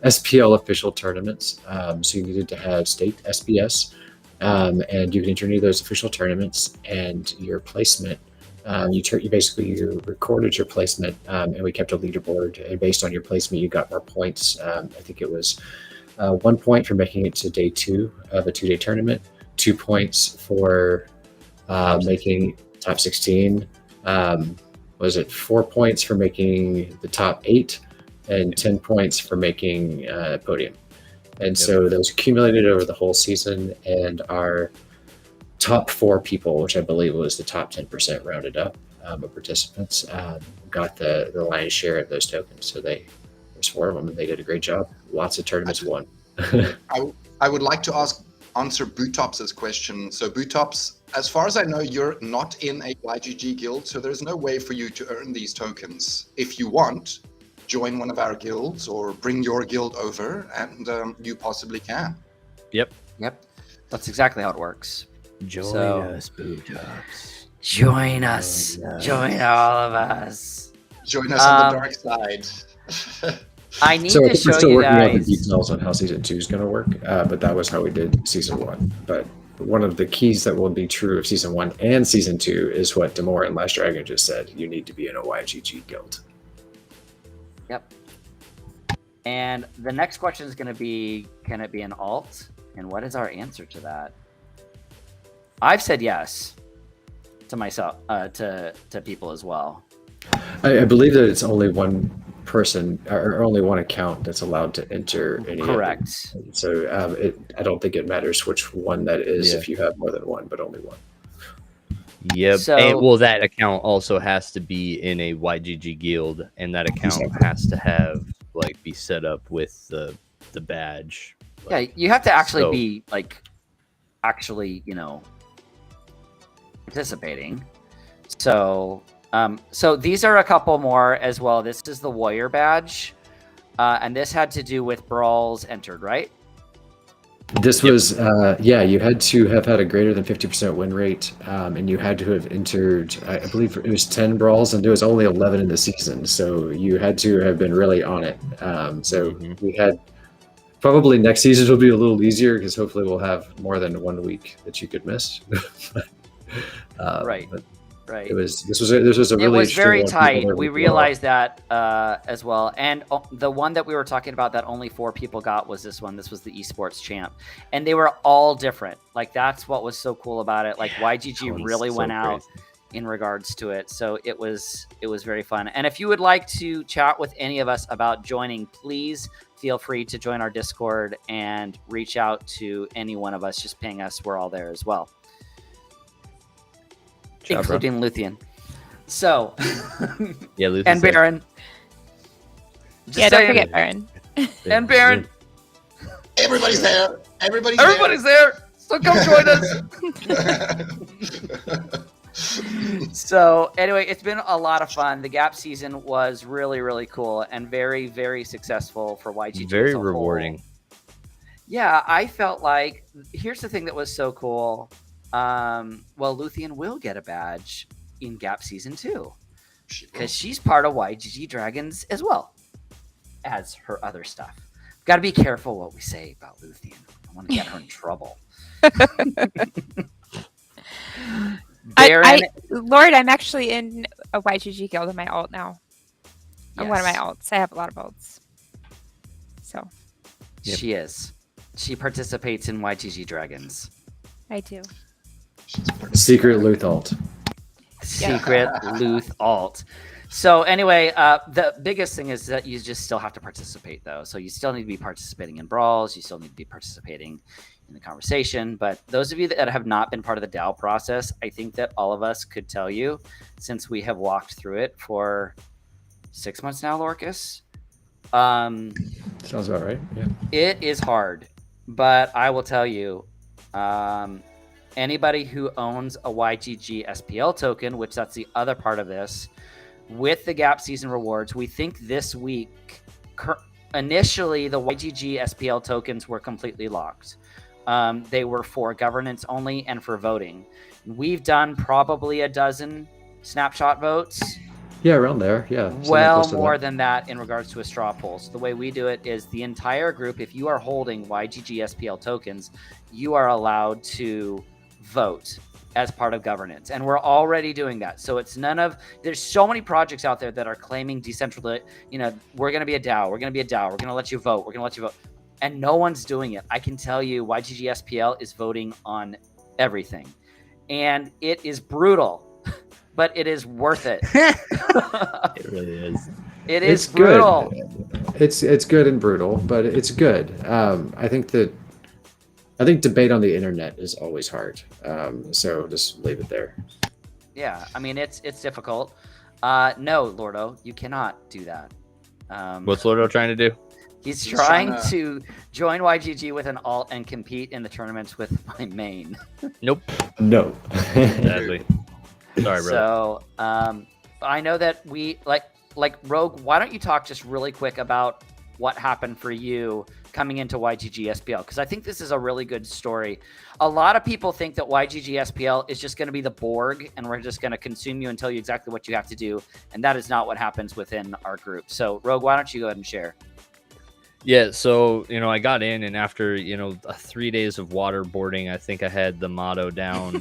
SPL official tournaments. So you needed to have state SPS, and you can enter any of those official tournaments and your placement. You basically recorded your placement, and we kept a leaderboard. And based on your placement, you got more points. I think it was 1 point for making it to day 2 of a 2-day tournament, 2 points for making top 16. Was it 4 points for making the top 8, and 10 points for making podium? And so those accumulated over the whole season, and our top 4 people, which I believe was the top 10% rounded up of participants, got the lion's share of those tokens. So there's 4 of them, and they did a great job. Lots of tournaments won.
I would like to answer Bootops' question. So Bootops, as far as I know, you're not in a YGG guild, so there's no way for you to earn these tokens. If you want, join one of our guilds or bring your guild over, and you possibly can.
Yep. That's exactly how it works.
Join
So-
us, Bootops.
Join us. Join all of us.
Join us on the dark side.
I need
So I
to
think we're
show
still
you
working out the
guys.
details on how season 2 is going to work, but that was how we did season 1. But one of the keys that will be true of season 1 and season 2 is what Damour and LastDragon just said. You need to be in a YGG guild.
Yep. And the next question is going to be, can it be an alt? And what is our answer to that? I've said yes to myself, to people as well.
I believe that it's only one person or only one account that's allowed to enter any.
Correct.
So I don't think it matters which one that is
Yeah.
if you have more than one, but only one.
Yep.
So-
and, well, that account also has to be in a YGG guild, and that account has to have be set up with the badge.
Yeah, you have to actually
so-
be actually, participating. So, so these are a couple more as well. This is the Warrior badge, and this had to do with brawls entered, right?
This was, you had to have had a greater than 50% win rate, and you had to have entered, I believe it was 10 brawls, and there was only 11 in the season. So you had to have been really on it. So we had, probably next season will be a little easier because hopefully we'll have more than 1 week that you could miss.
Right.
But
Right.
this was a really
It was very
interesting one.
tight.
People
We
were-
realized that as well. And the one that we were talking about that only 4 people got was this one. This was the Esports Champ. And they were all different. That's what was so cool about it. YGG
That
really
one's
went
so
out
crazy.
in regards to it. So it was very fun. And if you would like to chat with any of us about joining, please feel free to join our Discord and reach out to any one of us. Just ping us. We're all there as well.
Ciao, bro.
Including Luthien. So,
Yeah, Luther's
and
there.
Baron. Just
Yeah, don't
saying.
forget Baron.
And Baron.
Everybody's there. Everybody's
Everybody's there. So come join us. So anyway, it's been a lot of fun. The Gap season was really, really cool and very, very successful for YGG.
Very
as a whole.
rewarding.
Yeah, I felt like here's the thing that was so cool. Luthien will get a badge in Gap season 2 because she's part of YGG Dragons as well as her other stuff. Got to be careful what we say about Luthien. I want to get her in trouble. Baron,
Lord, I'm actually in a YGG guild in my alt now. On one of my
yes,
alts. I have a lot of alts. So
Yep.
she is. She participates in YGG Dragons.
I do.
Secret Luthalt.
Secret Luth alt. So anyway, the biggest thing is that you just still have to participate, though. So you still need to be participating in brawls. You still need to be participating in the conversation. But those of you that have not been part of the DAO process, I think that all of us could tell you, since we have walked through it for 6 months now, Lorcus.
Sounds about right. Yeah.
It is hard, but I will tell you, anybody who owns a YGG SPL token, which that's the other part of this, with the Gap Season rewards, we think this week, initially the YGG SPL tokens were completely locked. They were for governance only and for voting. We've done probably a dozen snapshot votes.
Yeah, around there. Yeah.
Well, more than that in regards to a straw poll. So the way we do it is the entire group, if you are holding YGG SPL tokens, you are allowed to vote as part of governance. And we're already doing that. So it's there's so many projects out there that are claiming decentralized, we're going to be a DAO. We're going to be a DAO. We're going to let you vote. We're going to let you vote. And no one's doing it. I can tell you YGG SPL is voting on everything. And it is brutal. But it is worth it.
It really is.
It is brutal.
Good. It's good and brutal, but it's good. I think debate on the internet is always hard. So just leave it there.
Yeah, I mean it's difficult. No, Lordo, you cannot do that.
What's Lordo trying to do?
He's trying to join YGG with an alt and compete in the tournaments with my main.
Nope.
No.
Sadly. Sorry, bro.
So I know that we like Rogue. Why don't you talk just really quick about what happened for you coming into YGG SPL? Because I think this is a really good story. A lot of people think that YGG SPL is just going to be the Borg, and we're just going to consume you and tell you exactly what you have to do, and that is not what happens within our group. So Rogue, why don't you go ahead and share?
Yeah, so I got in, and after 3 days of waterboarding, I think I had the motto down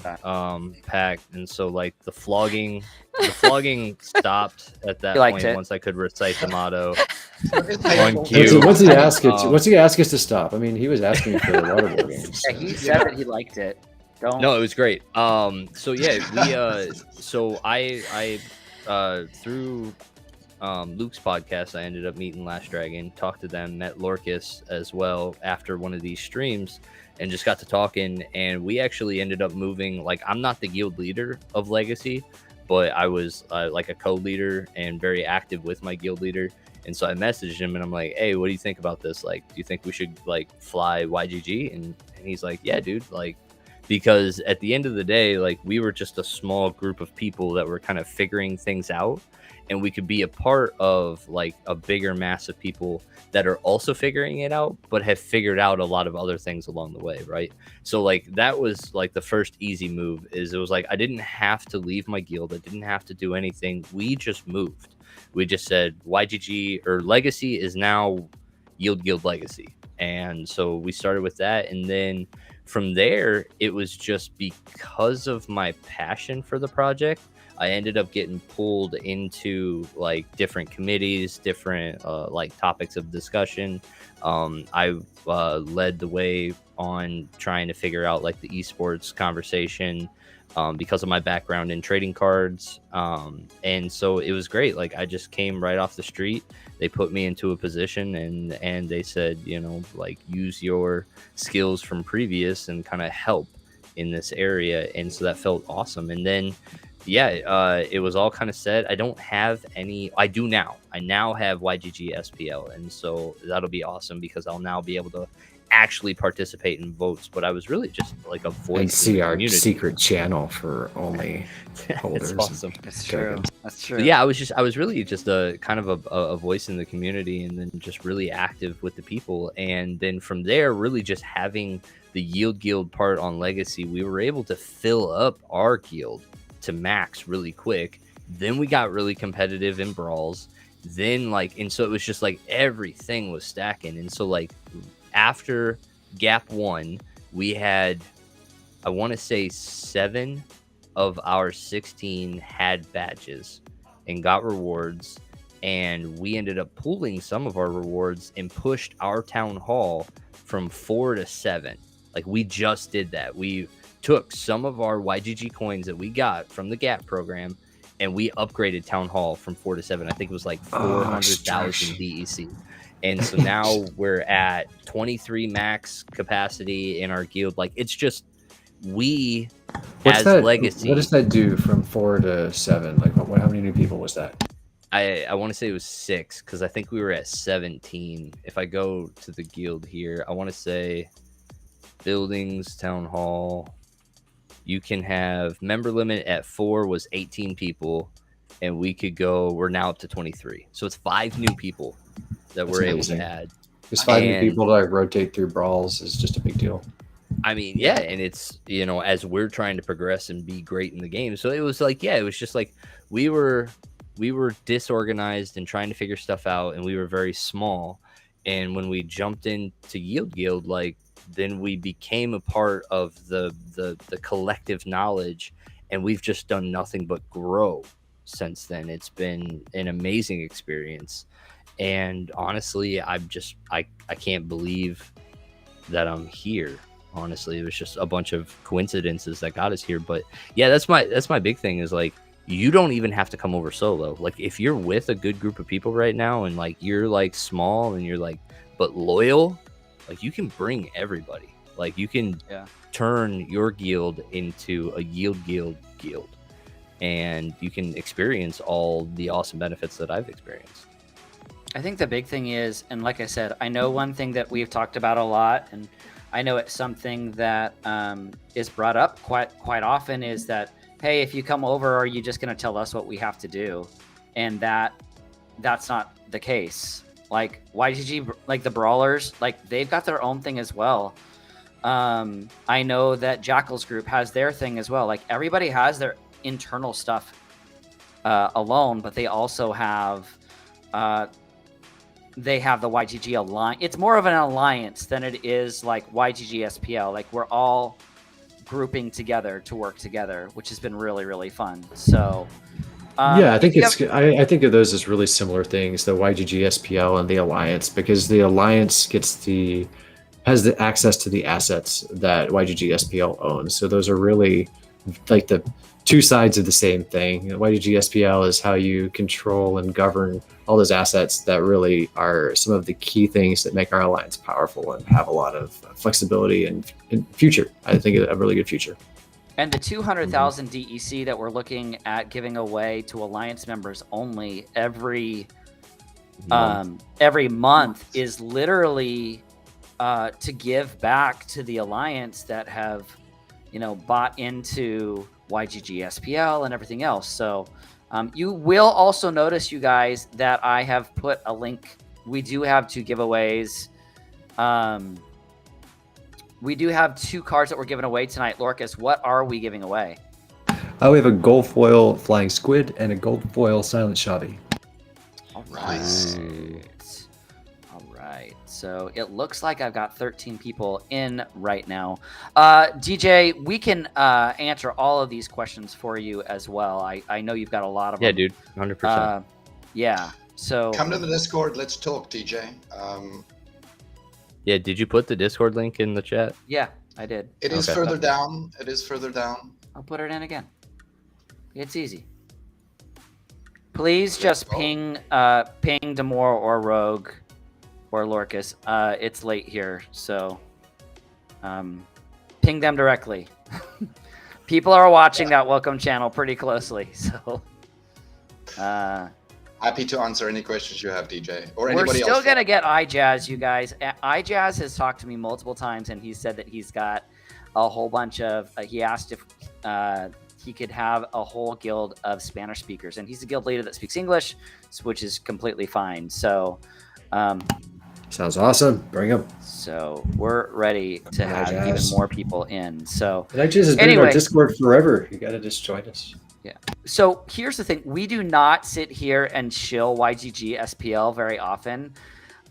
packed, and so like the flogging stopped at that point once I could recite the motto on cue.
What's he ask us to stop? I mean, he was asking for the waterboarding.
So. Yeah, he said that he liked it.
No, it was great. So yeah, so I through Luke's podcast, I ended up meeting LastDragon, talked to them, met Lorcus as well after one of these streams, and just got to talking. And we actually ended up moving. Like, I'm not the guild leader of Legacy, but I was like a co-leader and very active with my guild leader. And so I messaged him and I'm like, hey, what do you think about this? Like, do you think we should like fly YGG? And he's like, yeah, dude, like, because at the end of the day, like, we were just a small group of people that were kind of figuring things out. And we could be a part of like a bigger mass of people that are also figuring it out, but have figured out a lot of other things along the way, right? So like that was like the first easy move. Is it was like I didn't have to leave my guild, I didn't have to do anything. We just moved. We just said YGG or Legacy is now Yield Guild Legacy, and so we started with that, and then from there it was just because of my passion for the project. I ended up getting pulled into like different committees, different like topics of discussion. I led the way on trying to figure out like the esports conversation because of my background in trading cards. And so it was great. Like I just came right off the street. They put me into a position and they said, like use your skills from previous and kind of help in this area. And so that felt awesome. And then it was all kind of set. I don't have any. I do now. I now have YGG SPL, and so that'll be awesome because I'll now be able to actually participate in votes. But I was really just like a voice.
And see our secret channel for only holders.
It's awesome.
That's true. That's true.
But yeah, I was really just a kind of a voice in the community, and then just really active with the people, and then from there, really just having the Yield Guild part on Legacy, we were able to fill up our guild to max really quick. Then we got really competitive in brawls, then and so it was just like everything was stacking. And so like after Gap 1, we had, I want to say 7 of our 16 had badges and got rewards, and we ended up pooling some of our rewards and pushed our town hall from 4 to 7. Like we just did that. We took some of our YGG coins that we got from the GAP program, and we upgraded Town Hall from 4 to 7. I think it was like 400,000 DEC. And so now we're at 23 max capacity in our guild. Like it's just we
What's
as
that?
legacy.
What does that do from 4 to 7? Like, how many new people was that?
I want to say it was 6 because I think we were at 17. If I go to the guild here, I want to say buildings, town hall. You can have member limit at 4 was 18 people, and we're now up to 23. So it's 5 new people that we're able to add.
Because 5 new people to like rotate through brawls is just a big deal.
I mean, yeah, and it's, you know, as we're trying to progress and be great in the game. So it was like, yeah, it was just like we were disorganized and trying to figure stuff out, and we were very small. And when we jumped into Yield Guild, like then we became a part of the collective knowledge, and we've just done nothing but grow since then. It's been an amazing experience, and honestly, I can't believe that I'm here. Honestly, it was just a bunch of coincidences that got us here. But yeah, that's my big thing is like you don't even have to come over solo. Like if you're with a good group of people right now and like you're like small and you're like but loyal, like you can bring everybody. Like you can turn your guild into a yield guild, and you can experience all the awesome benefits that I've experienced.
I think the big thing is, and like I said, I know one thing that we've talked about a lot, and I know it's something that is brought up quite often, is that, hey, if you come over, are you just going to tell us what we have to do? And that's not the case. Like YGG, like the brawlers, like they've got their own thing as well. I know that Jackal's group has their thing as well. Like everybody has their internal stuff alone, but they also have the YGG alliance. It's more of an alliance than it is like YGG SPL. Like we're all grouping together to work together, which has been really, really fun. So
yeah, I think I think of those as really similar things, the YGG SPL and the alliance, because the alliance has the access to the assets that YGG SPL owns. So those are really like the two sides of the same thing. YGG SPL is how you control and govern all those assets that really are some of the key things that make our alliance powerful and have a lot of flexibility and future. I think a really good future.
And the 200,000 DEC that we're looking at giving away to alliance members only every month is literally to give back to the alliance that have, you know, bought into YGG SPL and everything else. So you will also notice, you guys, that I have put a link. We do have 2 giveaways. We do have 2 cards that we're giving away tonight. Lorcas, what are we giving away?
We have a gold foil flying squid and a gold foil silent shabby.
All right. All right. So it looks like I've got 13 people in right now. DJ, we can answer all of these questions for you as well. I know you've got a lot of them.
Yeah, dude. 100%.
Yeah. So
come to the Discord. Let's talk, DJ.
Yeah, did you put the Discord link in the chat?
Yeah, I did.
It is further down. It is further down.
I'll put it in again. It's easy. Please just ping Damour or Rogue or Lorcas. It's late here, so ping them directly. People are watching that welcome channel pretty closely, so
happy to answer any questions you have, DJ, or anybody else.
We're still gonna get iJazz, you guys. iJazz has talked to me multiple times, and he said that he's got a whole bunch of. He asked if he could have a whole guild of Spanish speakers, and he's a guild leader that speaks English, which is completely fine. So,
sounds awesome. Bring him.
So we're ready to have even more people in. So
iJazz has been in our Discord forever. You got to just join us.
Yeah. So here's the thing. We do not sit here and shill YGG SPL very often.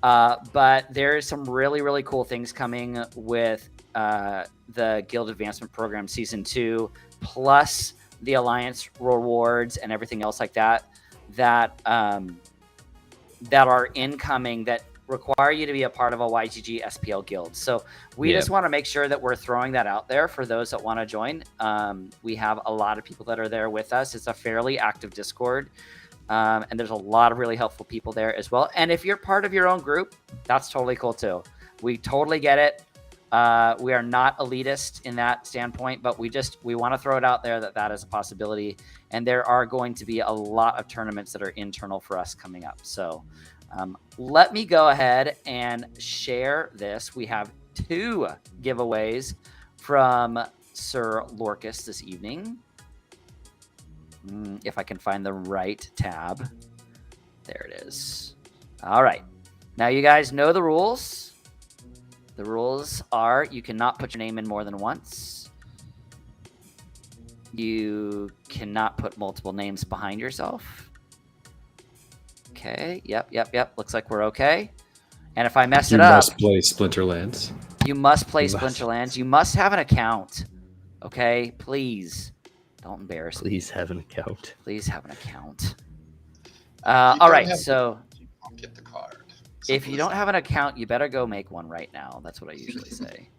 But there's some really, really cool things coming with the Guild Advancement Program Season 2, plus the Alliance rewards and everything else like that, that are incoming that require you to be a part of a YGG SPL guild. So we
Yeah.
just want to make sure that we're throwing that out there for those that want to join. We have a lot of people that are there with us. It's a fairly active Discord. And there's a lot of really helpful people there as well. And if you're part of your own group, that's totally cool too. We totally get it. We are not elitist in that standpoint, but we want to throw it out there that is a possibility. And there are going to be a lot of tournaments that are internal for us coming up. So let me go ahead and share this. We have 2 giveaways from Sir Lorcus this evening. If I can find the right tab. There it is. All right. Now you guys know the rules. The rules are you cannot put your name in more than once. You cannot put multiple names behind yourself. Okay. Yep. Looks like we're okay. And if I mess
You
it up,
must play Splinterlands.
you must play
You must.
Splinterlands. You must have an account. Okay? Please. Don't embarrass me.
Please have an account.
Please have an account.
You
All
don't
right,
have-
so
You can't get the card.
if
Simple
you
as
don't
that.
have an account, you better go make one right now. That's what I usually say.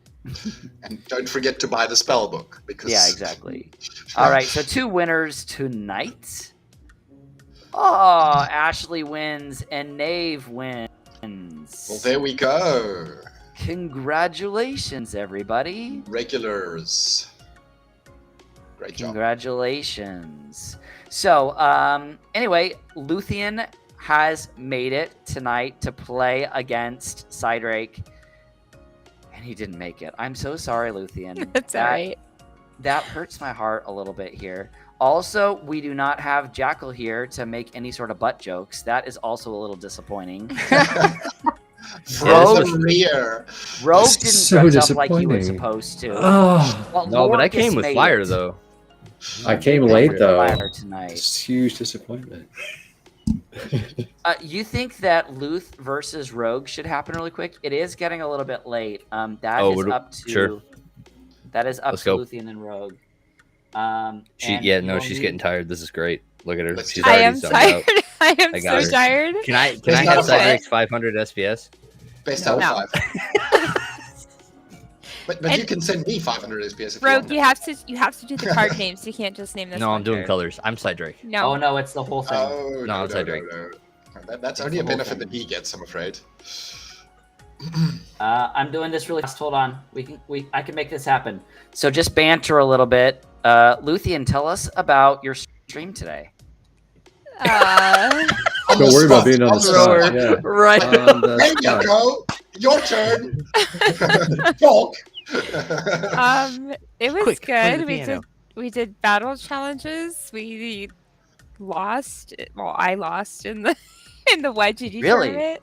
And don't forget to buy the spell book because
Yeah, exactly. All right, so 2 winners tonight. Oh, Ashley wins and Nave wins.
Well, there we go.
Congratulations, everybody.
Regulars. Great job.
Congratulations. So, anyway, Luthien has made it tonight to play against Cydrake, and he didn't make it. I'm so sorry, Luthien.
That's all right.
That hurts my heart a little bit here. Also, we do not have Jackal here to make any sort of butt jokes. That is also a little disappointing.
From the rear.
Rogue
This
didn't
is so
dress up like he was
disappointing.
supposed to.
Oh,
Well,
No, but I
Lorcus
came with
made
fire
it.
though.
I came
Came
late
with
though.
fire tonight.
It's huge disappointment.
You think that Luth versus Rogue should happen really quick? It is getting a little bit late. That
Oh,
is
would it-
up to
sure.
that is up
Let's
to
go.
Luthien and Rogue.
She's
you'll
getting tired. This is great. Look at her.
Let's
She's
do
I
already
am
zoned
tired.
out.
I am
I got
so
her.
tired.
Can I
There's
have
not a
Cydrake's 500 SPS?
Based
No.
out of 5. But
And-
you can send me 500 SPS if
Rogue,
you
you
want.
have to do the card names. You can't just name this.
No, I'm
one
doing
card.
colors. I'm Cydrake.
No.
Oh no, it's the whole thing.
Oh,
No,
no,
it's
no,
Cydrake.
no. That's
It's
only
the
a
whole
benefit
thing.
that he gets, I'm afraid.
I'm doing this really fast. Hold on. I can make this happen. So just banter a little bit. Luthien, tell us about your stream today.
On
Don't
the
worry about
spot,
being on the
spot.
spot. Yeah.
Right.
There you go. Your turn. Talk.
It was
Quick, play the
good.
piano.
We did battle challenges. We lost. Well, I lost in the YGG
Really?
tournament.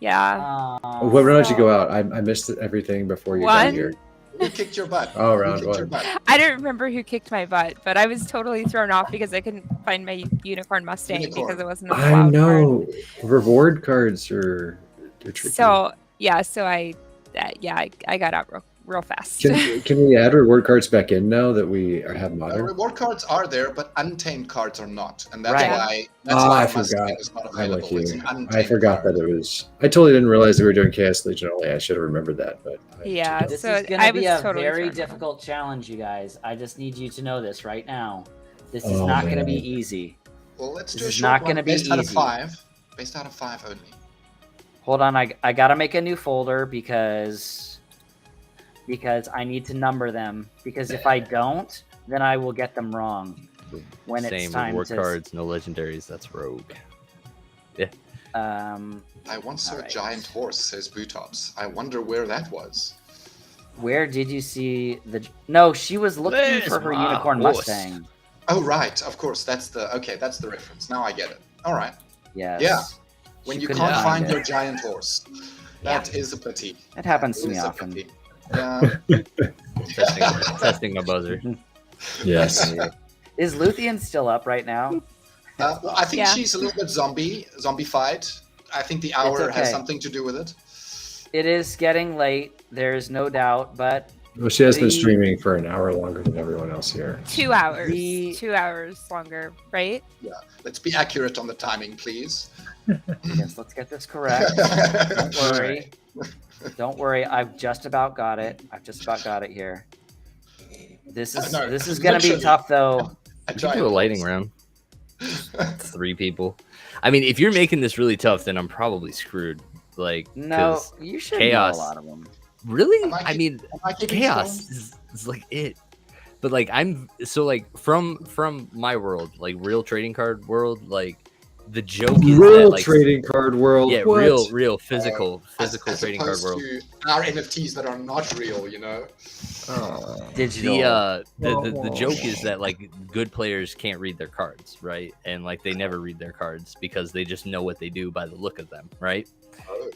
Yeah.
What round did you go out? I missed everything before you got
One.
here.
Who kicked your butt?
Oh,
Who
round
kicked your
one.
butt?
I don't remember who kicked my butt, but I was totally thrown off because I couldn't find my unicorn Mustang
Unicorn.
because it wasn't a
I
wild card.
know. Reward cards are tricky.
So yeah, I got out real fast.
Can we add reward cards back in now that we have modern?
Reward cards are there, but untamed cards are not, and that's
Right.
why.
I
Mustang
forgot.
is not
I'm
available.
with you.
It's an
I
untamed
forgot
card.
that it was. I totally didn't realize that we were doing Chaos Legion only. I should have remembered that, but
Yeah.
This
So
is going
I
to be
was
a
totally
very
thrown off.
difficult challenge, you guys. I just need you to know this right now. This is
Oh,
not going to be
man.
easy.
Well, let's
This
do a
is
short
not
one
gonna be
based out of
easy.
5. Based out of 5 only.
Hold on, I got to make a new folder because I need to number them. Because if I don't, then I will get them wrong when it's
Same
time
reward
to.
cards, no legendaries. That's Rogue.
I once saw a
Alright.
giant horse, says Bootops. I wonder where that was.
Where did you see the? No, she was looking
Where's
for her
my
unicorn
horse?
Mustang.
Oh, right. Of course. That's the reference. Now I get it. All right.
Yes.
Yeah. When
She
you
couldn't
can't find
it.
your giant horse. That is a pity.
It happens to
That
me
is a
often.
pity. Yeah.
testing my buzzer.
yes.
Is Luthien still up right now?
Well, I think
Yeah.
she's a little bit zombified. I think the hour has
okay.
something to do with it.
It is getting late. There's no doubt, but
Well, she has been
The-
streaming for an hour longer than everyone else here.
2 hours.
The-
2 hours longer, right?
Let's be accurate on the timing, please.
Yes, let's get this correct. Don't worry. Don't worry. I've just about got it. Here. This is gonna be
literally.
tough though.
I
We
try
can do a
it
lightning
once.
round. 3 people. I mean, if you're making this really tough, then I'm probably screwed. Like,
No,
'cause
you should
chaos.
know a lot of them.
really?
Am I
I mean,
Am I keeping
chaos
score?
is like it. But like, I'm so like from my world, like real trading card world, like the joke is that
Real
like
trading card world.
yeah,
what?
real physical
As
trading card
opposed
world.
to our NFTs that are not real, you know.
Digital.
The joke is that like good players can't read their cards, right? And like they never read their cards because they just know what they do by the look of them, right?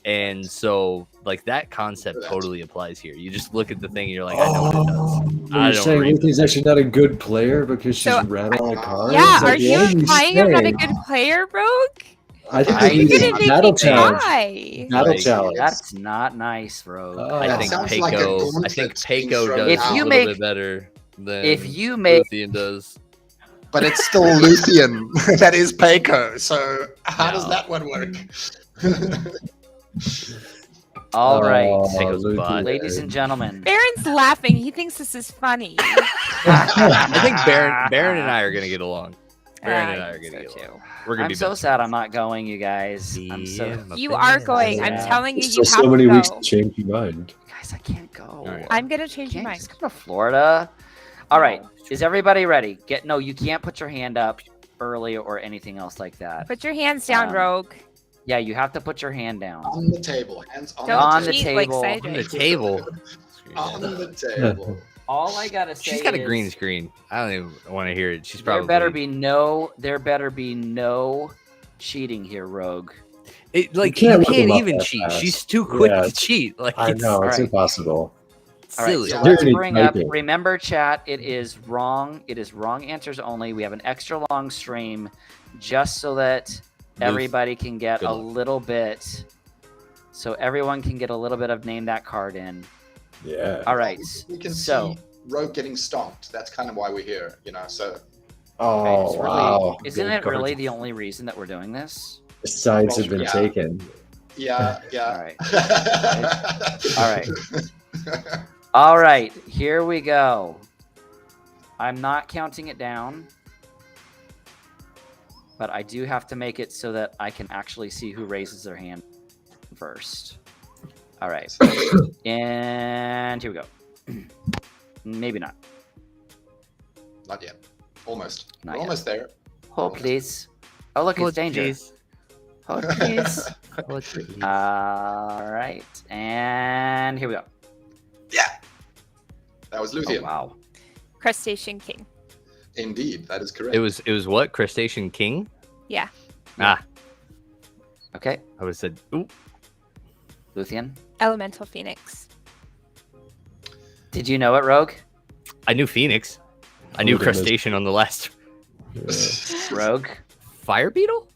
And so like that concept totally applies here. You just look at the thing and you're like, I know what it does. I
You're
don't
saying
read
Ruthie's actually not a good player because she's
So,
read all the cards?
Yeah,
Like,
are
what
you implying I'm not a
saying?
good player, Rogue?
I think
I-
we
You're
need
gonna
a
make
battle
me
challenge.
cry.
Battle
Like,
challenge.
That's not nice, Rogue.
I
That
think
sounds like a
Peiko. I
gauntlet
think
being
Peiko
thrown
does
If
a
out.
you
little
make-
bit better than
if you make-
Luthien does.
But it's still Luthien. That is Peiko. So how does
No.
that one work?
All right,
Peiko's a bot.
ladies and gentlemen.
Baron's laughing. He thinks this is funny.
I think Baron and I are gonna get along. Baron and I are
think
gonna
so
get
too.
along. We're gonna
I'm
be
so
best
sad I'm not going, you guys. I'm so
Yeah, my
You
opinion
are
is-
going. I'm
Yeah.
telling you,
There's
you
still
have
so many
to
weeks
go.
to change your mind.
guys, I can't go.
All right.
I'm gonna change your
Can't
mind.
just come to Florida. All right,
No.
is everybody ready? No, you can't put your hand up early or anything else like that.
Put your hands down, Rogue.
Yeah, you have to put your hand down.
On the table. Hands on
Don't
On
the
the
cheat
table.
like
table.
On the
Cydrake.
table.
On the table.
All I gotta say
She's got a
is
green screen. I don't even want to hear it. She's
there
probably
better be no cheating here, Rogue.
It, like
You
you
can't
can't,
level up
even
that
cheat.
fast.
She's too quick
Yeah.
to cheat. Like
I
it's
know, it's
alright.
impossible.
All right,
silly.
so
Yeah.
let's
Dirty
bring up.
typing.
Remember, chat. It is wrong. It is wrong answers only. We have an extra long stream, just so that everybody can get
Good
a
luck.
little bit. So everyone can get a little bit of name that card in.
Yeah.
All right.
We can
So
see Rogue getting stomped. That's kind of why we're here, you know. So
Oh,
it's really-
wow.
isn't
Good
it really
cards.
the only reason that we're doing this?
The sides have been
Yeah.
taken.
yeah,
All
yeah.
right. All right. All right. Here we go. I'm not counting it down, but I do have to make it so that I can actually see who raises their hand first. All right. And here we go. Maybe not.
Not yet. Almost.
Not
We're
yet.
almost there.
Hold, please. Oh, look, it's danger.
Please.
Hold, please.
Hold, please.
All right. And here we go.
That was
Oh,
Luthien.
wow.
Crustacean King.
Indeed, that is correct.
It was what? Crustacean King?
Yeah.
Ah,
Okay.
I would have said, ooh.
Luthien.
Elemental Phoenix.
Did you know it, Rogue?
I knew Phoenix. I knew
Oh, goodness.
Crustacean on the last
Rogue.
Fire Beetle?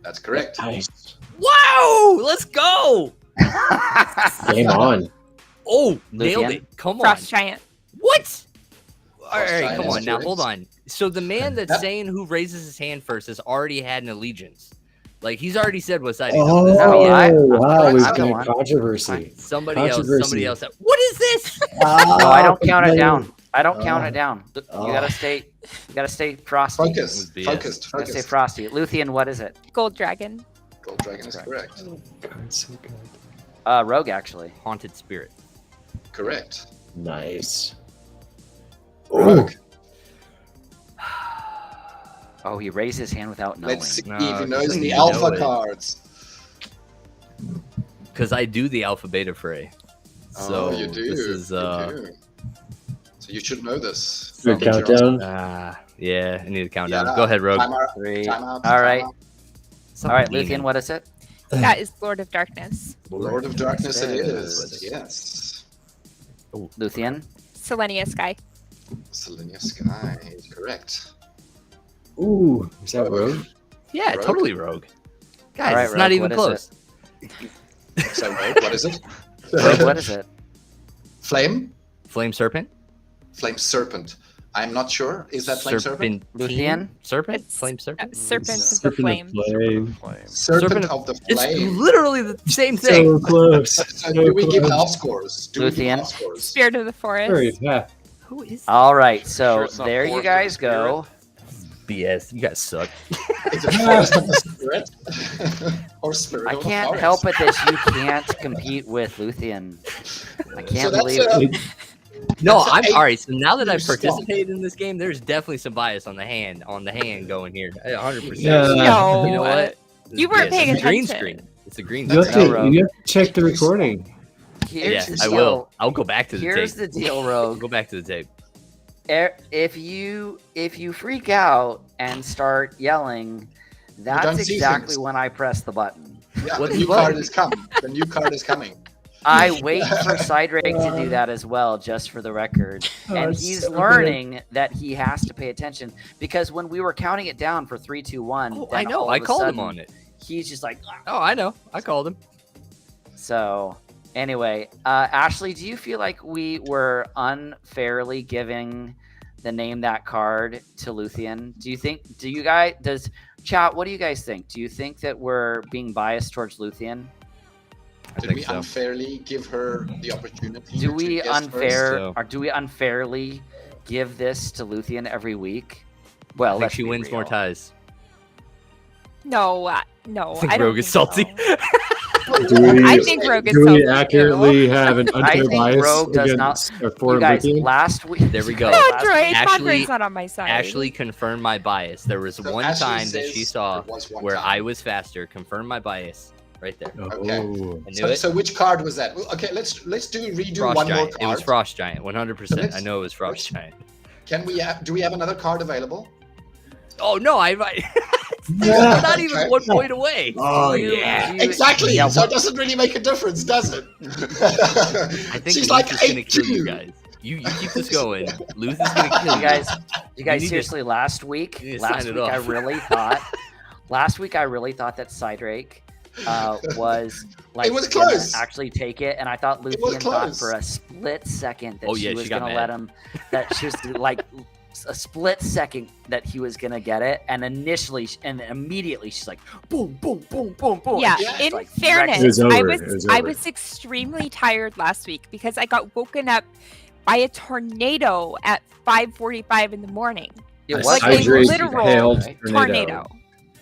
That's correct.
Nice.
Wow! Let's go!
Game on.
Oh, nailed
Luthien?
it. Come on.
Frost Giant.
What? All right,
Giant
come
is
on now.
correct.
Hold on. So the man that's
Yep.
saying who raises his hand first has already had an allegiance. Like he's already said what side he's
Oh,
on. This is
No,
me.
wow. We've
I'm the
got
one.
controversy.
Somebody else.
Controversy.
What is this?
No, I don't count it
no.
down. I don't count
Oh.
it down. You
Oh.
gotta stay. You gotta stay frosty.
Focus.
was BS.
Focused.
You gotta stay
Focused.
frosty. Luthien, what is it?
Gold Dragon.
Gold Dragon is correct.
Cards so good.
Rogue, actually.
Haunted spirit.
Correct.
Nice.
Rogue.
Oh, he raised his hand without knowing.
Let's see
No,
if he knows
doesn't
the
even know
alpha
it.
cards.
Because I do the alpha beta fray. So
oh, you do.
this is
You do. So you should know this.
Good
You're on-
countdown.
yeah, I need a countdown.
Yeah.
Go ahead, Rogue.
Time out.
3.
Time out.
All right.
Time out.
Stop
All right,
gaming.
Luthien, what is it?
That is Lord of Darkness.
Lord of Darkness it
Yes.
is. Yes.
Luthien?
Selenia Sky.
Selenia Sky is correct.
Ooh, is that Rogue?
Yeah,
Rogue.
totally Rogue. Guys,
All right,
it's not
Rogue,
even
what is
close.
So Rogue, what is it?
Rogue, what is it?
Flame?
Flame Serpent?
Flame Serpent. I'm not sure. Is that Flame Serpent?
Luthien?
Serpent?
It's-
Flame Serpent?
Serpents of the
Serpent of
Flame.
Flame.
Serpent of the
It's
Flame.
literally the same thing.
So close.
So do we give half scores? Do we give
Luthien?
half scores?
Spirit of the Forest.
Sorry, yeah.
Who is
All right,
Sure
so
it's not
there you
Forest of the
guys go.
BS? You guys suck.
Is it Forest of the Spirit? Or Spirit
I
of the
can't
Forest?
help it that you can't compete with Luthien. I can't
that's
believe
a-
it.
No,
That's an
I'm
eight-
all right. So now that I've
You're
participated in this game, there's definitely some bias on the hand going here. 100%.
Yeah.
No.
You know what?
You weren't
Yes,
paying
it's a green
attention.
screen. It's a green
You have,
screen.
No,
to,
Rogue.
you have to check the recording.
Here's
Yeah,
the
I
deal.
will. I'll go back to the
Here's
tape.
the deal,
I'll
Rogue.
go back to the tape.
If you freak out and start yelling,
don't
that's
see
exactly
things.
when I press the button.
Yeah,
What
the new
button?
card is coming. The new card is coming.
I wait for Cydrake to do that as well, just for the record. And
it's
he's
so good.
learning that he has to pay attention because when we were counting it down for 3, 2, 1,
Oh,
then
I know.
all
I
of a
called him
sudden,
on it.
He's just like,
Oh, I know. I called him.
so. Anyway, Ashley, do you feel like we were unfairly giving the name that card to Luthien? Does chat, what do you guys think? Do you think that we're being biased towards Luthien?
I
Did
think
we
so.
unfairly give her the opportunity?
Do
to
we
guess first?
do we unfairly give this to Luthien every week? Well,
I think
let's
she
be
wins more
real.
ties.
No, no.
I think
don't
Rogue is salty.
so.
Do we,
I think Rogue is
do we
salty,
accurately have an
I
unfair
think
bias
Rogue does
against or
You
for
guys,
Luthien?
last week.
There we go.
Android,
Ashley-
Android's not on my side.
Ashley confirmed my bias. There was
So
one
Ashley
time that she
says
saw
there was one
where
time.
I was faster. Confirmed my bias. Right there.
Okay.
Oh.
I knew
So,
it.
so which card was that? Well, okay, let's redo
Frost
one more
Giant.
card.
It was Frost Giant. 100%.
let's-
I know it was Frost Giant.
Can we do we have another card available?
Oh no! I'm
Yeah.
not even
Okay.
1 point away.
Oh,
You-
yeah.
you-
Exactly.
Yeah,
so it doesn't really make a difference, does it?
I think
She's
Luth
like
is gonna kill you
8-2.
guys. You keep this going. Luth is gonna kill
You guys,
You need to-
seriously, last week
you need to sign it
I
off.
really thought that Cydrake was like
It was
gonna
close.
actually take it, and I thought
It was
Luthien thought
close.
for a split second that
Oh,
she
yeah,
was
she got
gonna
mad.
let him, that she was like a split second that he was gonna get it, and immediately she's like boom, boom, boom, boom, boom.
Yeah,
and she's
in
like,
fairness,
It was over.
I
It was
was
over.
extremely tired last week because I got woken up by a tornado at 5:45 in the morning.
it was
like a
Cydrake
literal
hailed
right?
Tornado.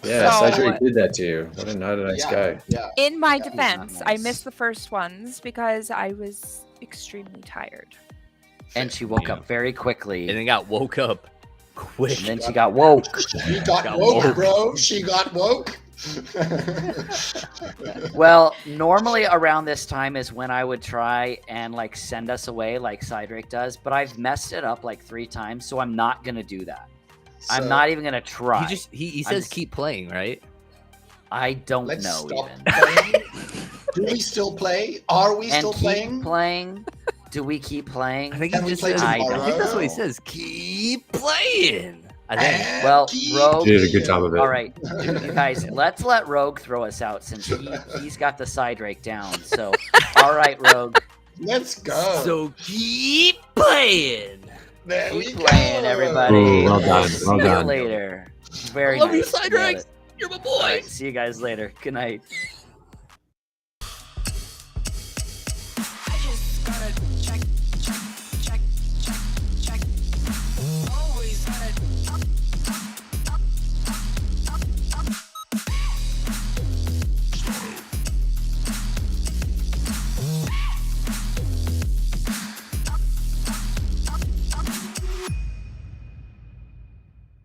Yeah,
So-
Cydrake did that to you. What a nice
yeah,
guy.
yeah.
In my
Yeah.
defense,
Not
I
nice.
missed the first ones because I was extremely tired.
and she woke
Yeah.
up very quickly,
And then got woke up quick.
and then she got woke.
She got
Got
woke,
woke.
bro. She got woke.
Well, normally around this time is when I would try and like send us away like Cydrake does, but I've messed it up like 3 times, so I'm not gonna do that. I'm
So,
not even gonna try.
He
I'm
says
just-
keep playing, right?
I don't
Let's
know
stop
even.
playing. Do we still play? Are we
And
still
keep
playing?
playing. Do we keep playing?
I think
Can
he
we
just
play
says.
I
I
don't
think that's what he
know.
says. Keep playing. I think.
And
Well,
keep
Rogue-
You did a good job of it.
All right, you guys, let's let Rogue throw us out since he's got the Cydrake down. So, all right, Rogue,
Let's go.
So keep playing.
there we
keep
go.
playing, everybody.
Ooh, well
We'll
done,
see
well
you
done.
later. Very
I love you,
nice. Nailed
Cydrake.
it.
You're my boy.
All right, see you guys later. Good night.